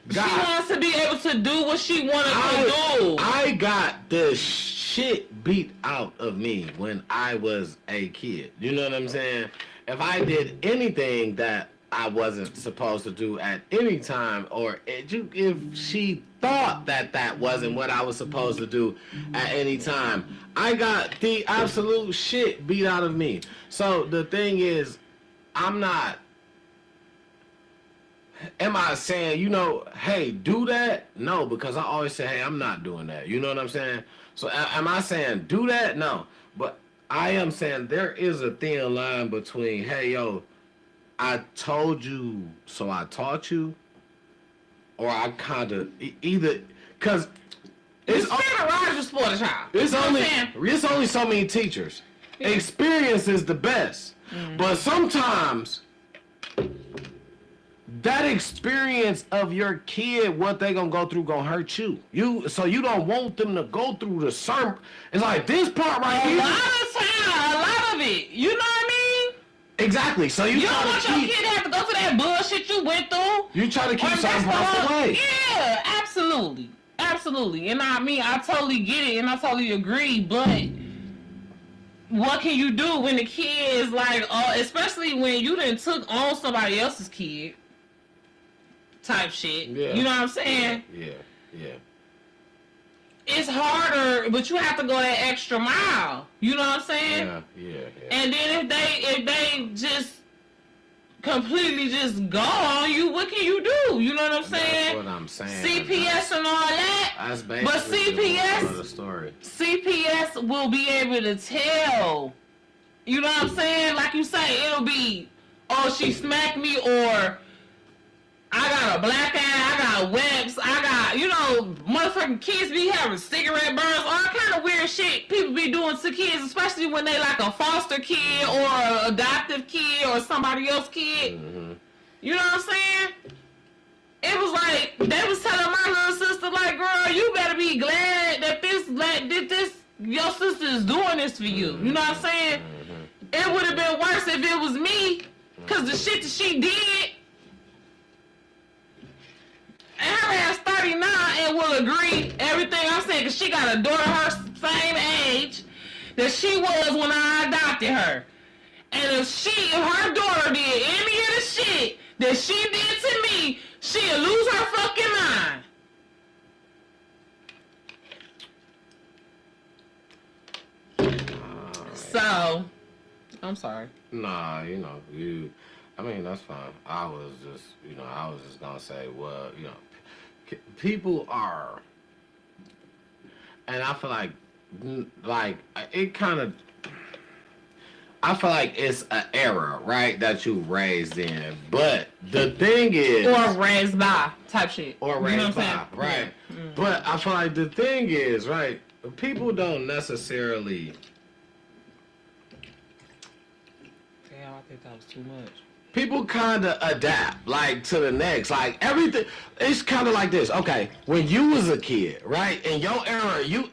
She wants to be able to do what she wanted to do. I got the shit beat out of me when I was a kid. You know what I'm saying? If I did anything that I wasn't supposed to do at any time, or if she thought that wasn't what I was supposed to do at any time, I got the absolute shit beat out of me. So the thing is, am I saying, hey, do that? No, because I always say, hey, I'm not doing that. You know what I'm saying? So am I saying do that? No. But I am saying there is a thin line between, hey, yo, I told you, so I taught you, or I kind of either, because it's only so many teachers. Yeah. Experience is the best, but sometimes that experience of your kid, what they gonna go through, gonna hurt you. So you don't want them to go through the sermon. It's like this part right here. A lot of it. You know what I mean? Exactly. So you don't want your kid to have to go through that bullshit you went through. You try to keep certain parts away. Yeah, absolutely. Absolutely. And I mean, I totally get it and I totally agree, but what can you do when the kid is like, especially when you done took on somebody else's kid type shit. Yeah. You know what I'm saying? Yeah. It's harder, but you have to go that extra mile. You know what I'm saying? Yeah. And then if they just completely just go on you, what can you do? You know what I'm saying? That's what I'm saying. CPS and all that. That's basically but the story. CPS will be able to tell You know what I'm saying? Like you say, it'll be, oh, she smacked me, or I got a black eye, I got webs, I got, you know, motherfucking kids be having cigarette burns, all kind of weird shit people be doing to kids, especially when they like a foster kid or an adoptive kid or somebody else's kid. Mm-hmm. You know what I'm saying? It was like, they was telling my little sister, like, girl, you better be glad that your sister is doing this for you. You know what I'm saying? Mm-hmm. It would have been worse if it was me, because the shit that she did. And her ass 39 and will agree everything I'm saying, because she got a daughter her same age that she was when I adopted her. And if her daughter did any of the shit that she did to me, she'll lose her fucking mind. So, I'm sorry. Nah, you know, I mean, that's fine. I was just gonna say, well, you know, people are, and I feel like it kind of, I feel like it's an era, right, that you raised in. But the thing is, or raised by type shit, or raised, you know, by, right? Yeah. Mm-hmm. But I feel like the thing is, right, people don't necessarily. Damn, I think that was too much. People kind of adapt, like, to the next. Like, everything, it's kind of like this. Okay, when you was a kid, right, in your era, you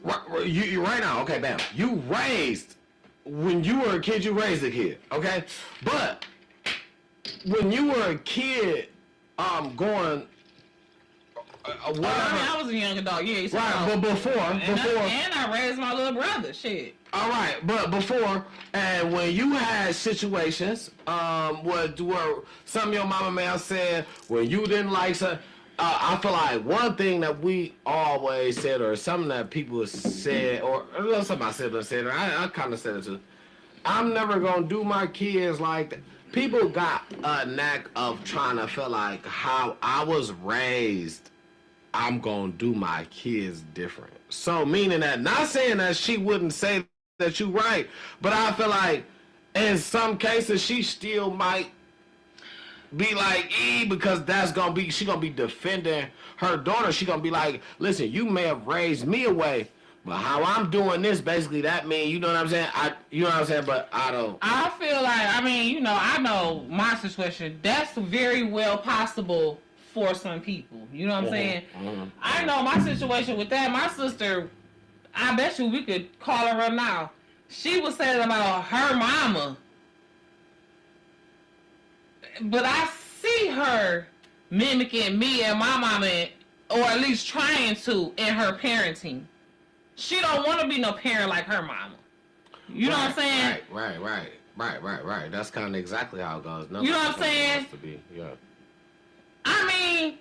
right now, okay, bam, you raised, when you were a kid, you raised a kid, okay? But when you were a kid, going, whatever. I mean, I was a young adult, yeah. Right, but before. And I raised my little brother, shit. All right, but before, and when you had situations, where some of your mama may have said, when you didn't like something, I feel like one thing that we always said, or something that people said, or some of my siblings said, or I kind of said it too, I'm never going to do my kids like that. People got a knack of trying to feel like how I was raised, I'm going to do my kids different. So meaning that, not saying that she wouldn't say that you right, but I feel like in some cases she still might be like, because she gonna be defending her daughter. She gonna be like, listen, you may have raised me away, but how I'm doing this, basically that means, you know what I'm saying? You know what I'm saying? But I don't. I feel like, I mean, you know, I know my situation. That's very well possible for some people. You know what I'm saying? Mm-hmm. I know my situation with that. My sister, I bet you we could call her up now. She was saying about her mama. But I see her mimicking me and my mama, or at least trying to, in her parenting. She don't want to be no parent like her mama. You know what I'm saying? Right. That's kind of exactly how it goes. You know what I'm saying? To be, yeah. I mean,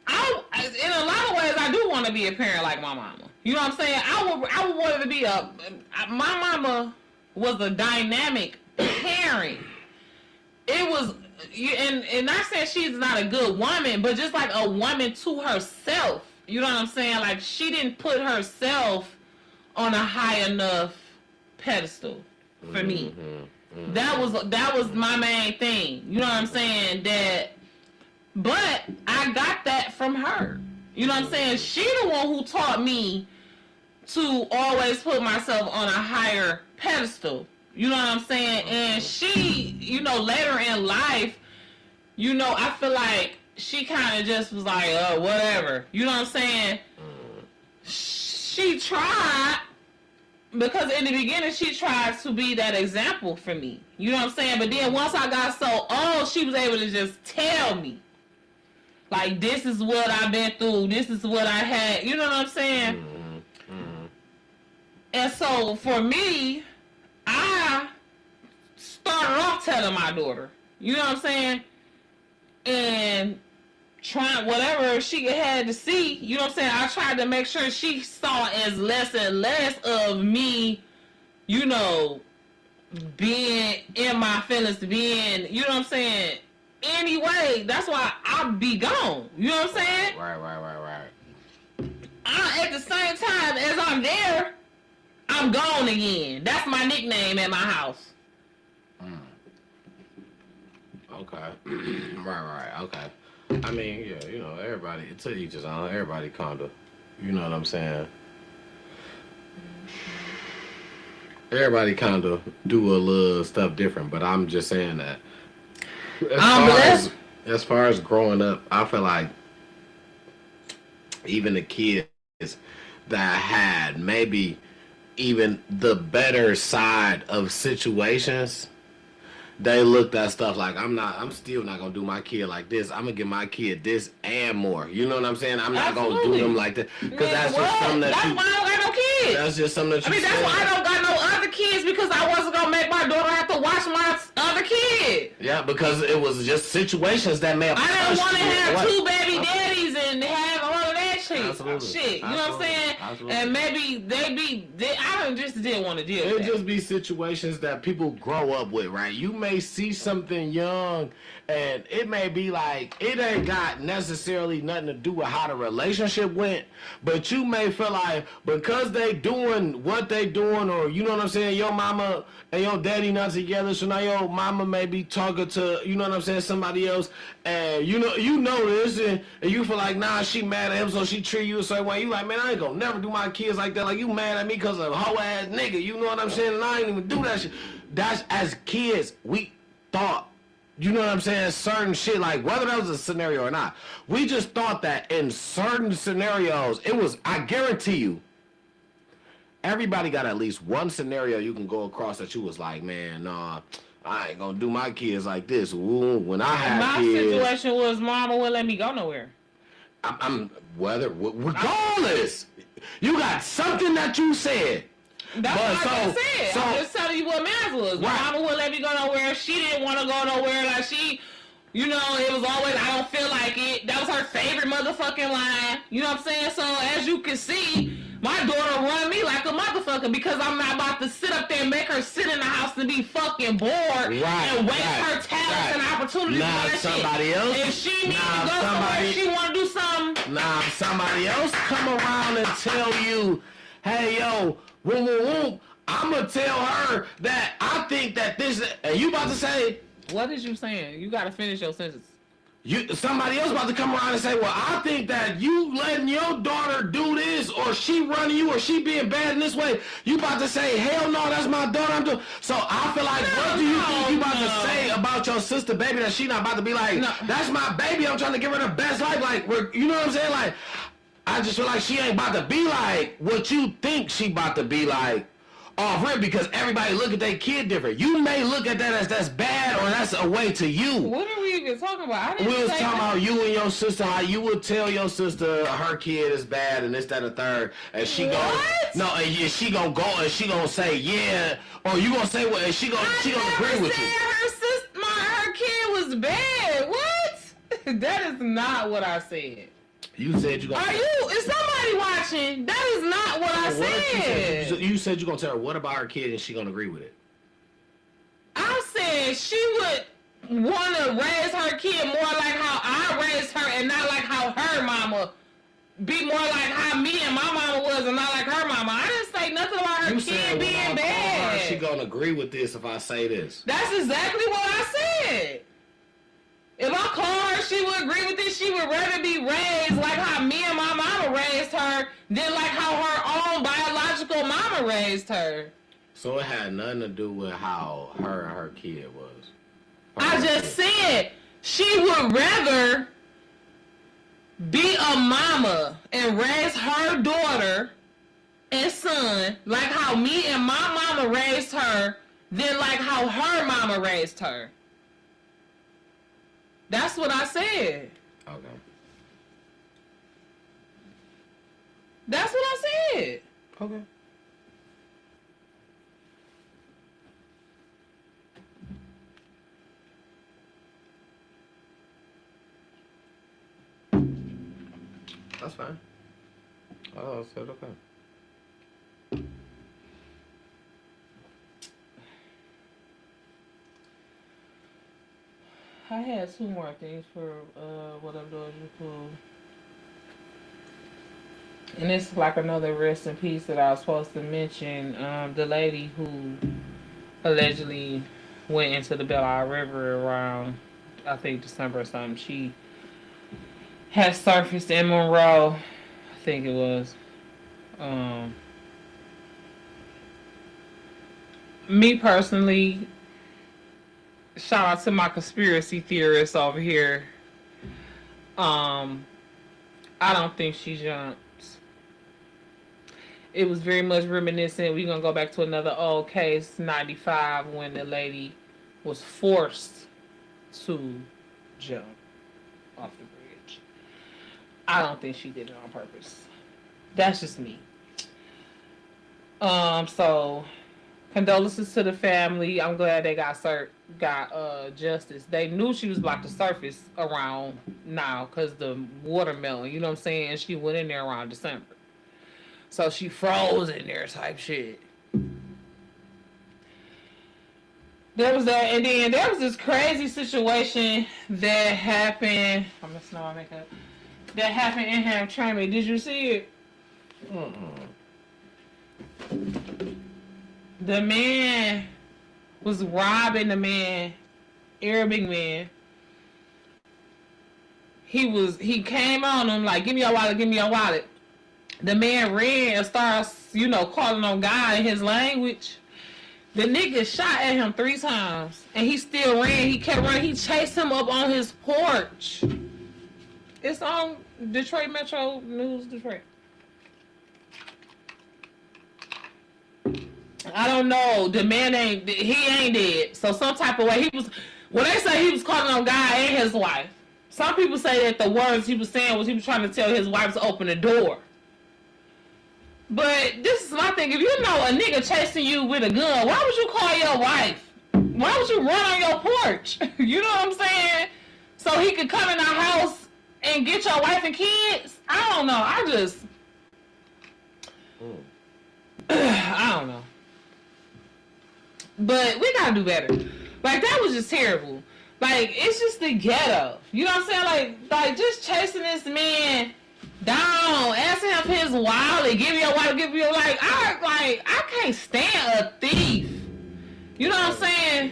in a lot of ways, I do want to be a parent like my mama. You know what I'm saying? I would want to be my mama was a dynamic parent. It was, and not saying she's not a good woman, but just like a woman to herself. You know what I'm saying? Like, she didn't put herself on a high enough pedestal for me. Mm-hmm. That was my main thing. You know what I'm saying? But I got that from her. You know what I'm saying? She the one who taught me to always put myself on a higher pedestal. You know what I'm saying? And she, you know, later in life, you know, I feel like she kind of just was like, oh, whatever. You know what I'm saying? She tried, because in the beginning, she tried to be that example for me. You know what I'm saying? But then once I got so old, she was able to just tell me, like, this is what I've been through. This is what I had. You know what I'm saying? Mm-hmm. And so for me, I started off telling my daughter, you know what I'm saying? And trying whatever she had to see, you know what I'm saying? I tried to make sure she saw as less and less of me, you know, being in my feelings, being, you know what I'm saying? Anyway, that's why I'll be gone. You know what I'm saying? Right. At the same time as I'm there, I'm gone again. That's my nickname at my house. Okay. Right. Okay. I mean, yeah, you know, everybody, to each his own. Everybody kind of, you know what I'm saying? Everybody kind of do a little stuff different, but I'm just saying that as I'm far blessed. as far as growing up, I feel like even the kids that had maybe even the better side of situations, they looked at stuff like I'm still not gonna do my kid like this. I'm gonna give my kid this and more. You know what I'm saying? I'm not gonna do them like that because that's just something That's why I don't got no kids. That's just something that you. I mean, that's why I don't got no other kids because I wasn't gonna make my daughter have to watch my other kid. Yeah, because it was just situations that may have. I didn't want to have two baby daddies and have all of that shit. Absolutely. Shit, you know what I'm saying? Absolutely. And maybe I just didn't want to deal with It'd that. just be situations that people grow up with, right? You may see something young, and it may be like it ain't got necessarily nothing to do with how the relationship went, but you may feel like because they doing what they doing, or you know what I'm saying, your mama and your daddy not together, so now your mama may be talking to, you know what I'm saying, somebody else, and you know this, and you feel like, nah, she mad at him, so she treat you a certain way. You like, man, I ain't gonna never do my kids like that. Like, you mad at me because of a hoe ass nigga, you know what I'm saying, and I ain't even do that shit. That's, as kids, we thought, you know what I'm saying, certain shit, like whether that was a scenario or not, we just thought that in certain scenarios, it was, I guarantee you, everybody got at least one scenario you can go across that you was like, man, nah, I ain't gonna do my kids like this. Ooh, when I had My kids, situation was mama wouldn't let me go nowhere. I'm regardless, you got something that you said. That's what I just said. I'm just telling you what mine was. My mama wouldn't let me go nowhere. She didn't want to go nowhere. Like she, you know, it was always, I don't feel like it. That was her favorite motherfucking line. You know what I'm saying? So as you can see, my daughter run me like a motherfucker because I'm not about to sit up there and make her sit in the house and be fucking bored and waste her talents and opportunities for that somebody shit. else. If she needs to go somewhere, she want to do something. Somebody else come around and tell you, hey, yo, I'm going to tell her that I think that this, and you about to say, what is you saying? You got to finish your sentence. Somebody else about to come around and say, well, I think that you letting your daughter do this, or she running you, or she being bad in this way. You about to say, hell no, that's my daughter. I'm doing. So I feel like, what do you think you about to say about your sister, baby, that she not about to be like, that's my baby. I'm trying to give her the best life. Like, you know what I'm saying? Like, I just feel like she ain't about to be like what you think she about to be like. Off rip, because everybody look at their kid different. You may look at that as that's bad or that's a way to you. What are we even talking about? We was talking about you and your sister, how you would tell your sister her kid is bad and this, that, and third, and she she gonna go and she gonna say yeah, or you gonna say what, and she gonna agree with you. Her kid was bad. What? That is not what I said. You said you gonna. Is somebody watching? That is not what I said. You said you gonna tell her what about her kid and she gonna agree with it. I said she would want to raise her kid more like how I raised her and not like how her mama. Be more like how me and my mama was and not like her mama. I didn't say nothing about her kid being bad. She gonna agree with this if I say this. That's exactly what I said. If I call her, she would agree with this. She would rather be raised like how me and my mama raised her than like how her own biological mama raised her. So it had nothing to do with how her and her kid was. I just said she would rather be a mama and raise her daughter and son like how me and my mama raised her than like how her mama raised her. That's what I said. Okay. That's what I said. Okay. That's fine. Oh, I said okay. I had two more things for what I'm doing. And it's like another rest in peace that I was supposed to mention. The lady who allegedly went into the Belle Isle River around, I think, December or something. She had surfaced in Monroe, I think it was. Um, Me personally, shout out to my conspiracy theorists over here. Um, I don't think she jumped. It was very much reminiscent. We're gonna go back to another old case, 95, when the lady was forced to jump off the bridge. I don't think she did it on purpose. That's just me. So condolences to the family. I'm glad they got justice. They knew she was about to surface around now because the watermelon, you know what I'm saying? She went in there around December. So she froze in there type shit. There was that, and then there was this crazy situation that happened. I'm gonna snow my makeup. That happened in Hamtramck. Did you see it? Mm-mm. The man was robbing the man, Arabic man. He came on him like, give me your wallet, give me your wallet. The man ran and starts, calling on God in his language. The nigga shot at him 3 times, and he still ran. He kept running. He chased him up on his porch. It's on Detroit Metro News, Detroit. I don't know. The man ain't dead. So some type of way they say he was calling on God and his wife. Some people say that the words he was saying was he was trying to tell his wife to open the door. But this is my thing. If you know a nigga chasing you with a gun, why would you call your wife? Why would you run on your porch? You know what I'm saying? So he could come in our house and get your wife and kids? I don't know. I don't know. But we gotta do better. Like, that was just terrible. Like, it's just the ghetto. You know what I'm saying? Like just chasing this man down, asking him for his wallet, give me your wallet, give me your I can't stand a thief. You know what I'm saying?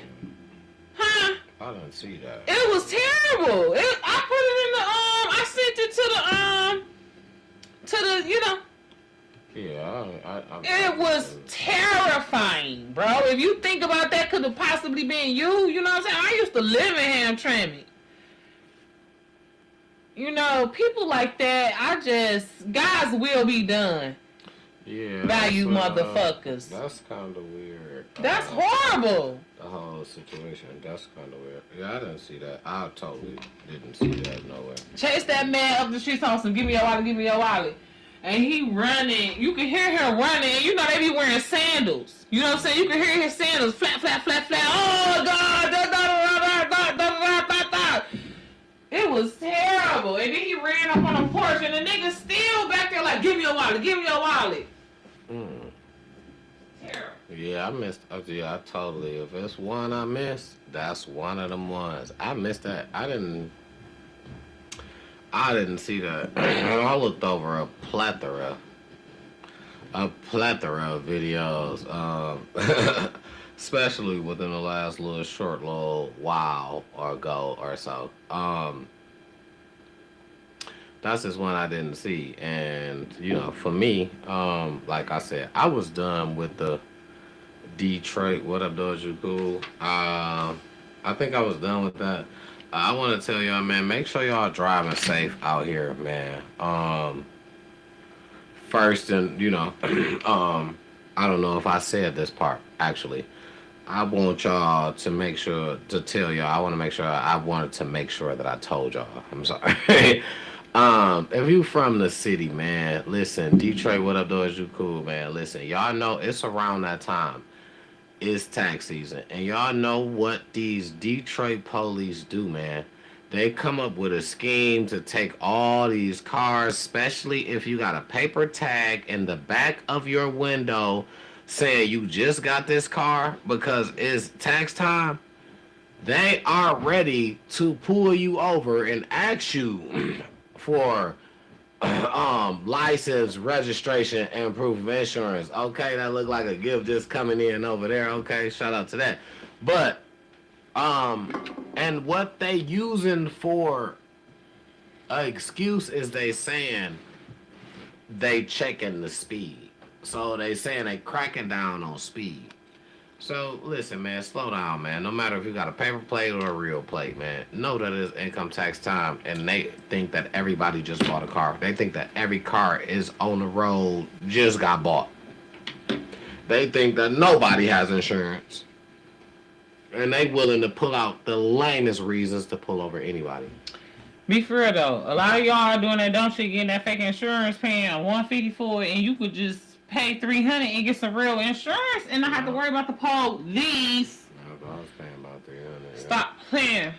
Huh? I didn't see that. It was terrible. I put it in the I sent it to the Yeah, it was terrifying, bro. If you think about that, could have possibly been you. You know what I'm saying? I used to live in Hamtramck. People like that, God's will be done. Yeah. By you motherfuckers. That's kind of weird. That's horrible. The whole situation. That's kind of weird. Yeah, I didn't see that. I totally didn't see that nowhere. Chase that man up the street on some, give me your wallet, give me your wallet. And he running. You can hear him running. You know they be wearing sandals. You know what I'm saying? You can hear his sandals flap, flap, flap, flap. Oh, God. It was terrible. And then he ran up on the porch, and the nigga still back there like, give me your wallet, give me your wallet. Terrible. Yeah, I missed. Yeah, I totally. If it's one I missed, that's one of them ones. I missed that. I didn't see that. I looked over a plethora of videos, especially within the last little while ago or so. That's just one I didn't see, and for me, like I said, I was done with the Detroit. What up, Doja Cool? I think I was done with that. I want to tell y'all, man, make sure y'all driving safe out here, man. First, and I don't know if I said this part actually. I want y'all to make sure to tell y'all. I wanted to make sure that I told y'all. I'm sorry. If you from the city, man, listen, Detroit, what up, Doja Cool, man? Listen, y'all know it's around that time. It's tax season, and y'all know what these Detroit police do, man. They come up with a scheme to take all these cars, especially if you got a paper tag in the back of your window saying you just got this car because it's tax time. They are ready to pull you over and ask you for license, registration, and proof of insurance. Okay, that looked like a gift just coming in over there. Okay, shout out to that. But and what they using for an excuse is they saying they checking the speed. So they saying they cracking down on speed. So listen, man, slow down, man. No matter if you got a paper plate or a real plate, man, know that it's income tax time, and they think that everybody just bought a car. They think that every car is on the road just got bought. They think that nobody has insurance, and they willing to pull out the lamest reasons to pull over anybody. Be for real though, a lot of y'all are doing that dumb shit, getting that fake insurance, paying $154, and you could just pay $300 and get some real insurance, and not have to worry about the police. I was paying about $300. Stop playing.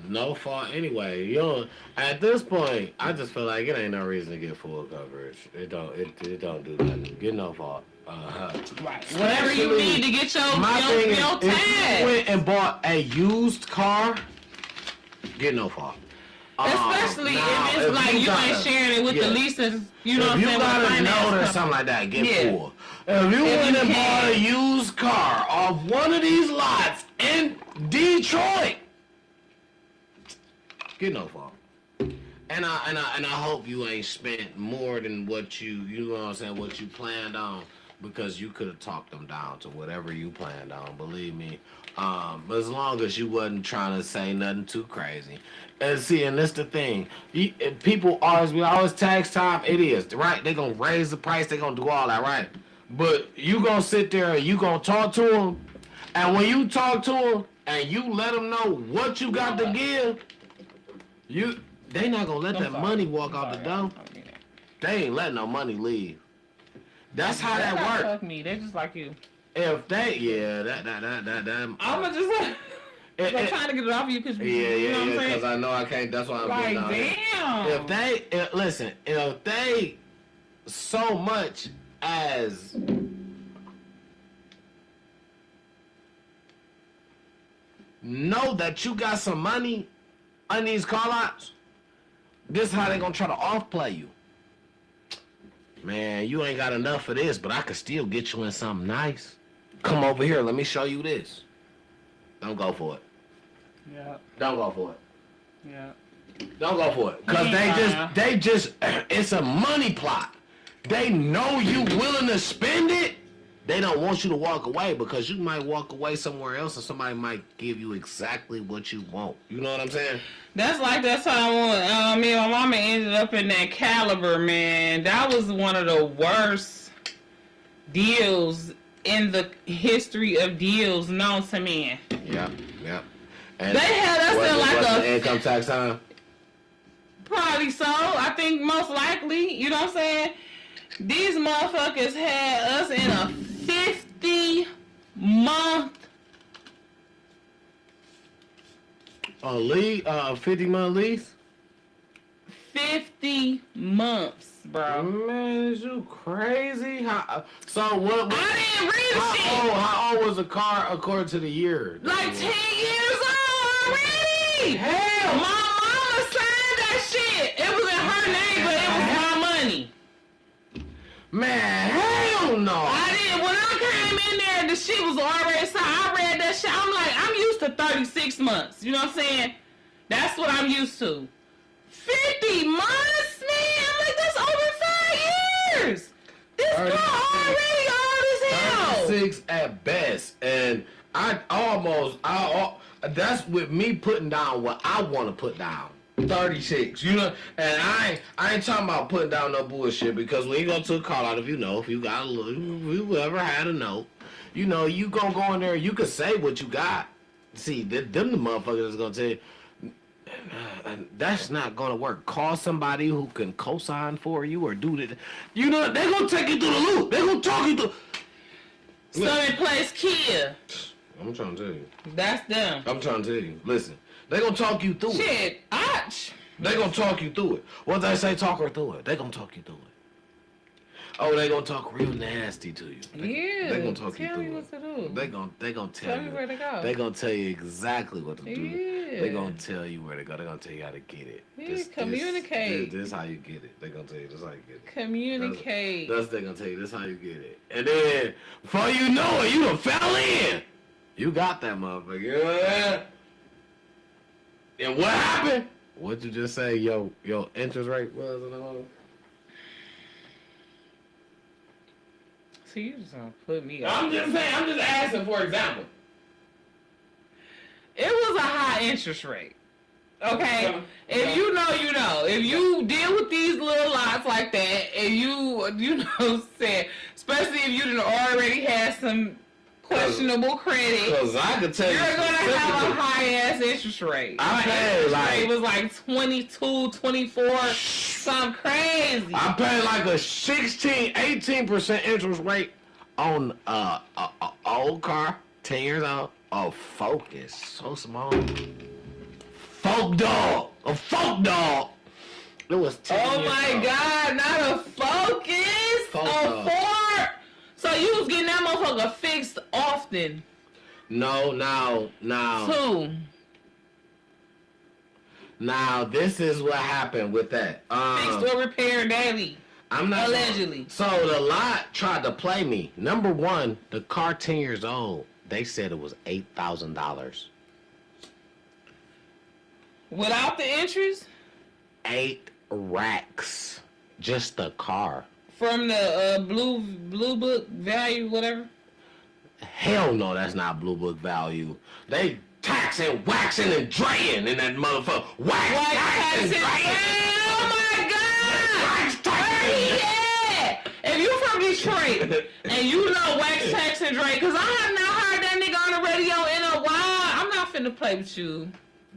No fault anyway. You know, at this point, I just feel like it ain't no reason to get full coverage. It don't do nothing. Get no fault. Right. Whatever you need to get your if tag. you went and bought a used car, get no fault. Especially if it's like you ain't sharing it with the leases, you know what I'm saying? If you got a note or something like that, get full. If you went and bought a used car off one of these lots in Detroit, get no fault. And I hope you ain't spent more than what you know what I'm saying, what you planned on, because you could have talked them down to whatever you planned on, believe me. But as long as you wasn't trying to say nothing too crazy. And see, and that's the thing. People always tax time. It is, right? They're going to raise the price. They're going to do all that, right? But you going to sit there and you going to talk to them. And when you talk to them and you let them know what you got to give, they not going to let that money walk out the door. They ain't letting no money leave. That's how that works. Fuck me. They're just like you. If they, that. I'ma just. I'm trying to get it off you because you know what I'm saying? Because I know I can't. That's why I'm like, getting on damn. If they so much as know that you got some money on these call outs, this is how they gonna try to off play you. Man, you ain't got enough for this, but I could still get you in something nice. Come over here, let me show you this. Don't go for it. Yeah. Don't go for it. Yeah. Don't go for it. Cause they just it's a money plot. They know you willing to spend it. They don't want you to walk away, because you might walk away somewhere else and somebody might give you exactly what you want. You know what I'm saying? That's how me and my mama ended up in that Caliber, man. That was one of the worst deals in the history of deals known to me. Yeah. And they had us in like the income tax time? Probably so. I think most likely, you know what I'm saying? These motherfuckers had us in a 50-month 50-month lease? 50 months, bro. Man, is you crazy? So what? I didn't read the shit. How old was the car according to the year? Like 10 years old already. Hell, my mama signed that shit. It was in her name, but it was my money. Man, hell no. I didn't. When I came in there, the shit was already signed. I read that shit. I'm like, I'm used to 36 months. You know what I'm saying? That's what I'm used to. 50 months, man. I'm like, that's over 5 years. This car already old as hell. 36 at best, and that's with me putting down what I want to put down. 36, you know, and I ain't talking about putting down no bullshit, because when you go to a call out, if you got a little, you ever had a note, you know, you gonna go in there, you can say what you got. See, them the motherfuckers that's gonna tell you, that's not gonna work. Call somebody who can co-sign for you or do that. You know, they're gonna take you through the loop. They're gonna talk you through. Summit Place Kia. I'm trying to tell you. That's them. I'm trying to tell you. Listen, they're gonna talk you through it. They're gonna talk you through it. What they say, talk her through it. They're gonna talk you through it. Oh, they gonna talk real nasty to you. They gonna talk you tell through me it. what to do. They gonna tell Tell me you. where to go. They gonna tell you exactly what to do. Yeah. They gonna tell you where to go. They gonna tell you how to get it. Yeah, communicate. This how you get it. They gonna tell you this how you get it. Communicate. That's they gonna tell you this how you get it. And then before you know it, you done fell in. You got that motherfucker. You know what I'm saying? And what happened? What'd you just say? Yo, interest rate was and all. See, you just gonna put me I'm just saying. I'm just asking for example. It was a high interest rate. Okay? If you know, you know. If you deal with these little lots like that, and you know, said, especially if you done already had some questionable credit, Because I could tell you're you gonna have a high ass interest rate. I paid like It was like 22, 24, something crazy. I paid like a 16, 18% interest rate on a old car, 10 years old. A Focus, so small. Folk dog, a folk dog. It was 10 Oh years my old. God, not a Focus, a Ford. So you was getting that motherfucker fixed often. No, now. Two. Now, this is what happened with that. Fixed or repaired daily. I'm not Allegedly. So the lot tried to play me. Number one, the car 10 years old. They said it was $8,000. Without the interest? 8 racks. Just the car. From the blue book value, whatever? Hell no, that's not Blue Book value. They taxing, waxing, and draying in that motherfucker. Wax, taxing, Oh my God! wax, taxing. Yeah! If you from Detroit and you know Wax, Tax, and Dre, because I have not heard that nigga on the radio in a while, I'm not finna play with you.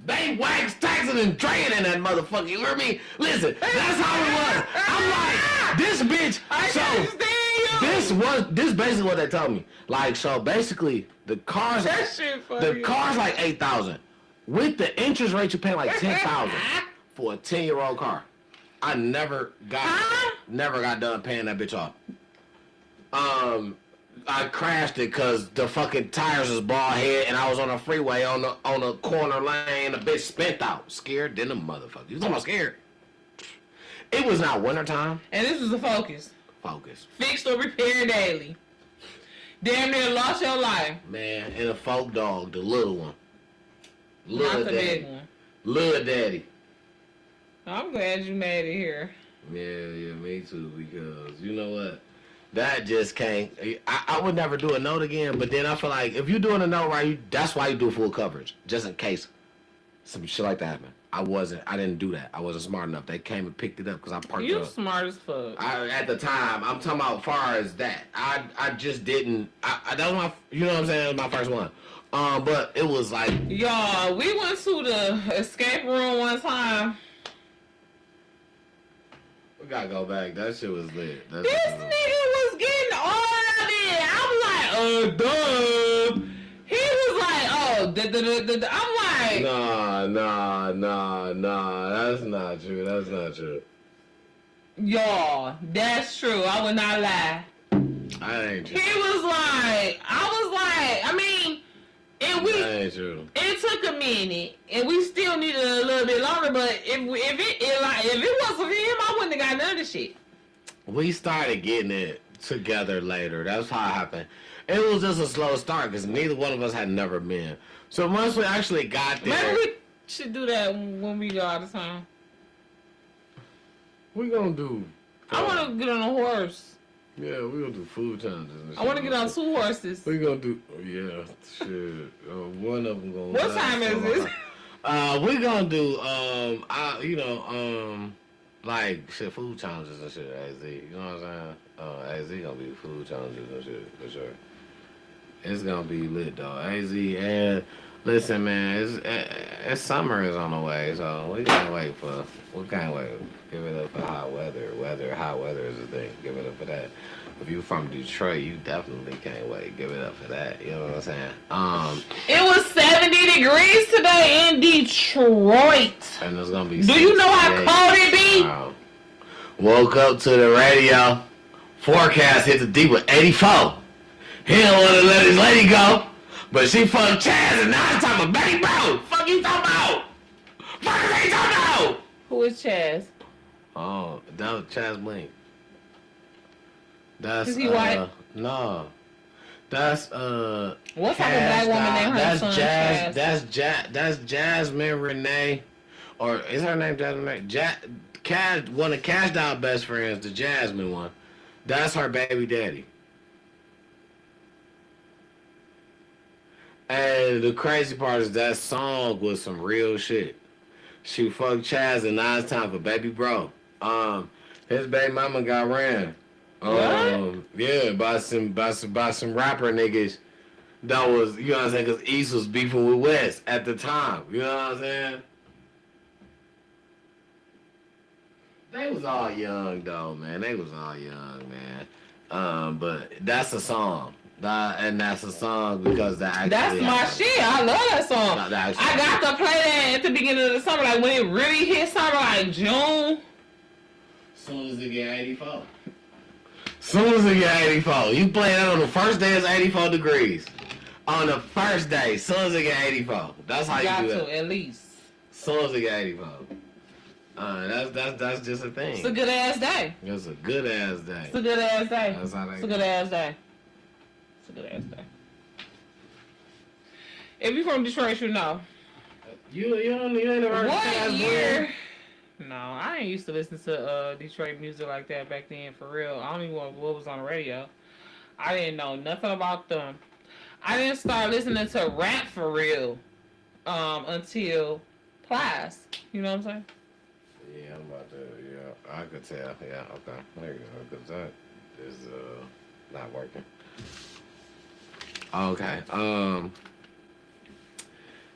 They wax, taxing, and draying in that motherfucker. You hear me? Listen, that's how it was. I'm like, this bitch. This basically what they told me. Like, so basically, the car's That shit funny. the car's like $8,000. With the interest rate, you pay like $10,000 for a 10-year-old car. I never got done paying that bitch off. I crashed it because the fucking tires was bald head and I was on a freeway on a corner lane. The bitch spent out. Scared than a motherfucker. You talking about scared? It was not wintertime. And this was a Focus. Focus. Fixed or repaired daily. Damn near lost your life. Man, and a folk dog, the little one. Not the big one. Little daddy. I'm glad you made it here. Yeah, me too, because you know what? That just can't. I would never do a note again, but then I feel like if you're doing a note right, that's why you do full coverage, just in case some shit like that happened. I didn't do that. I wasn't smart enough. They came and picked it up because I parked You up. smart as fuck. At the time, I'm talking about far as that. I just didn't. That was my, you know what I'm saying? That was my first one. But it was like. Y'all, we went to the escape room one time. We gotta go back. That shit was lit. This nigga was getting all of it. I'm like, duh. He was like, I'm like, Nah. That's not true. Y'all, that's true. I would not lie. I ain't true. He was like, I mean, and we. That ain't true. It took a minute, and we still needed a little bit longer. But if it wasn't for him, I wouldn't have got none of the shit. We started getting it together later. That's how it happened. It was just a slow start because neither one of us had never been. So once we actually got there, maybe we should do that when we go out of town. we gonna do. I want to get on a horse. Yeah, we gonna do food challenges. And I want to get on 2 horses. We gonna do. Yeah, shit. One of them gonna. What time is this? We gonna do. Like shit, food challenges and shit. AZ, you know what I'm saying? AZ gonna be food challenges and shit for sure. It's gonna be lit though. AZ and listen, man, it's summer is on the way, so we can't wait. Give it up for hot weather. Hot weather is a thing. Give it up for that. If you from Detroit, you definitely can't wait. Give it up for that. You know what I'm saying? It was 70 degrees today in Detroit. And it's gonna be. Do you know how cold it be? Woke up to the radio. Forecast hit the D with 84. He don't want to let his lady go, but she fucked Chaz and now he's talking about baby bro. Fuck you talking about? Fuck they talking about? Who is Chaz? Oh, that was Chaz Blink. That's Is he white? No. That's what type of black woman named her son Chaz? That's Jasmine Renee, or is her name Jasmine Renee? One of Cash Doll best friends, the Jasmine one. That's her baby daddy. And the crazy part is that song was some real shit. She fucked Chaz and now it's time for baby bro. His baby mama got ran. Yeah, by some rapper niggas that was, you know what I'm saying, because East was beefing with West at the time. You know what I'm saying? They was all young though, man. They was all young, man. But that's a song. That's a song because that's my shit. I love that song. I got to play that at the beginning of the summer, like when it really hit summer, like June. Soon as it get 84. Soon as it get 84. You play that on the first day it's 84 degrees. On the first day, soon as it get 84. That's how you do it. At least. Soon as it get 84. That's just a thing. It's a good ass day. It's a good ass day. It's a good ass day. That's how they It's a good ass day. It's a good ass day. If you from Detroit, you know. You ain't never heard of What year? No, I ain't used to listen to Detroit music like that back then, for real. I don't even know what was on the radio. I didn't know nothing about them. I didn't start listening to rap for real until Plies. You know what I'm saying? Yeah, I'm about to, yeah, I could tell. Yeah, okay. There you go, because that is not working. Okay,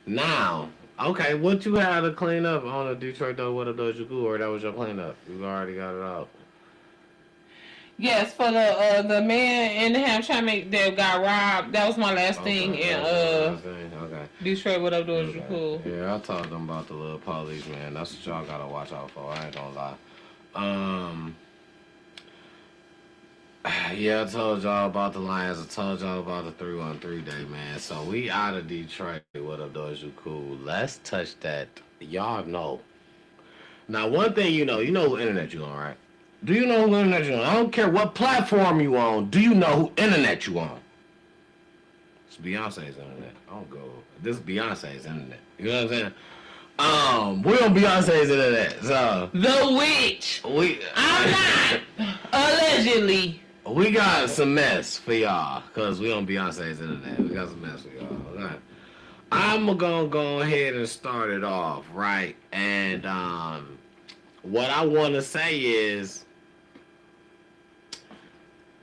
now, okay, what you had to clean up on the Detroit though? What a Doja Cool, or that was your cleanup? You already got it out. Yes, for the man in the Hampshire that got robbed. That was my last thing in okay. Detroit. What up, Doja Cool? Yeah, I told them about the little police, man. That's what y'all gotta watch out for. I ain't gonna lie. Yeah, I told y'all about the Lions. I told y'all about the 3-1-3 day, man. So we out of Detroit. What up, Doja Cool? Let's touch that. Y'all know. Now, one thing you know who internet you on, right? Do you know who internet you on? I don't care what platform you on. Do you know who internet you on? It's Beyonce's internet. I don't go. This is Beyonce's internet. You know what I'm saying? We on Beyonce's internet. So the witch. I'm not. Allegedly. We got some mess for y'all, because we on Beyonce's internet. We got some mess for y'all. Right. I'm going to go ahead and start it off, right? And what I want to say is,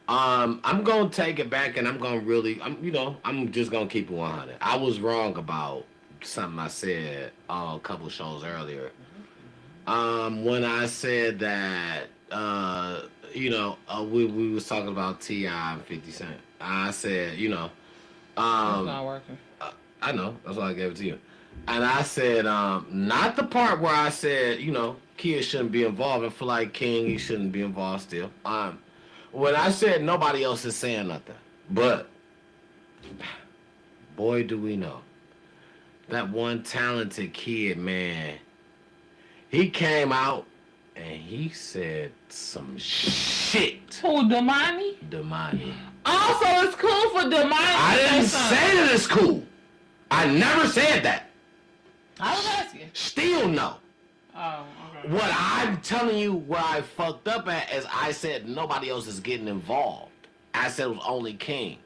I'm going to take it back, and I'm going to really, I'm just going to keep it 100. I was wrong about something I said a couple shows earlier. When I said that, we was talking about T.I. and 50 Cent. I said, it's not working. I know. That's why I gave it to you. And I said, not the part where I said, kids shouldn't be involved. I feel like King, he shouldn't be involved still. When I said nobody else is saying nothing. But, boy, do we know. That one talented kid, man, he came out and he said some shit. Who, Damani? Damani. Also, it's cool for Damani. I didn't say that it's cool. I never said that. I was asking. Still no. Oh, okay. What I'm telling you, where I fucked up at, is I said nobody else is getting involved. I said it was only King.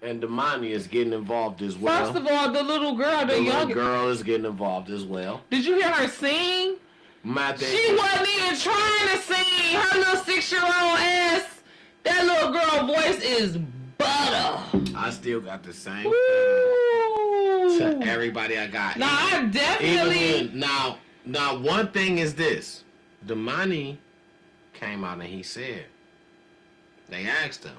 And Damani is getting involved as well. First of all, the little girl, the young girl is getting involved as well. Did you hear her sing? She wasn't even trying to sing. Her little 6-year-old ass, that little girl voice is butter. I still got the same to everybody I got. No, I definitely. Now, one thing is this. Damani came out and he said, they asked him,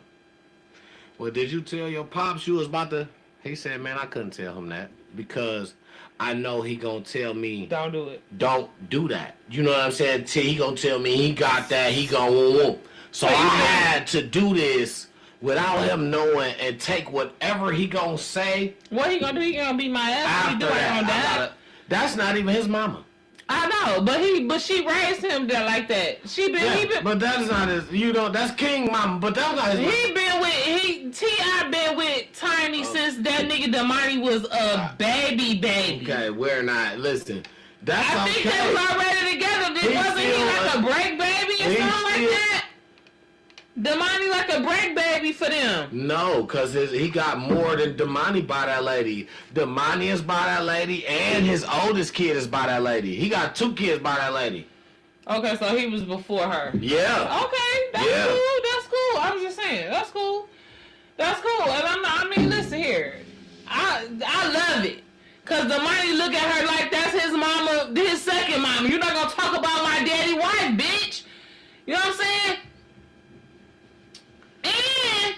well, did you tell your pops you was about to? He said, man, I couldn't tell him that because I know he gonna tell me. Don't do it. Don't do that. You know what I'm saying? He gonna tell me he got that. He gonna whoop. So you I think- had to do this without him knowing and take whatever he gonna say What he gonna do? He gonna beat my ass? He after do like that. on I that? gotta- That's not even his mama. I know, but she raised him there like that. He been But that's not his. That's King mama. But that's not his. he been with T.I. been with Tiny since that nigga Damani was a baby. Okay, we're not. Listen, that's I okay. think they was already together. Wasn't he still, like a break baby or something like that? Damani like a break baby for them. No, because he got more than Damani by that lady. Damani is by that lady, and his oldest kid is by that lady. He got 2 kids by that lady. Okay, so he was before her. Yeah. Okay, that's Yeah. cool. That's cool. I was just saying, that's cool. That's cool. And I mean, listen here. I love it. Cause Damani look at her like that's his mama, his second mama. You're not gonna talk about my daddy wife, bitch. You know what I'm saying? And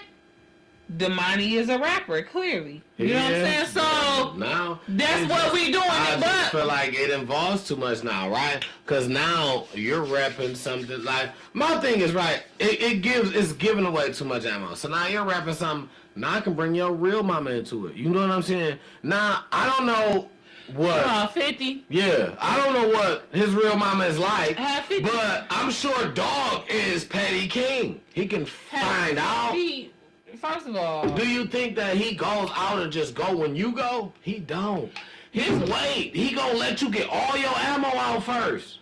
Damani is a rapper, clearly. You know what I'm saying? So now that's what we doing. I But just feel like it involves too much now, right? Because now you're rapping something like my thing is right. It's giving away too much ammo. So now you're rapping something. Now I can bring your real mama into it. You know what I'm saying? Now I don't know what. 50. Yeah, I don't know what his real mama is like, Have 50. but I'm sure Dog is Petty King. He can find out. First of all, Do you think that he goes out and just go when you go? He don't. He's wait. He gonna let you get all your ammo out first.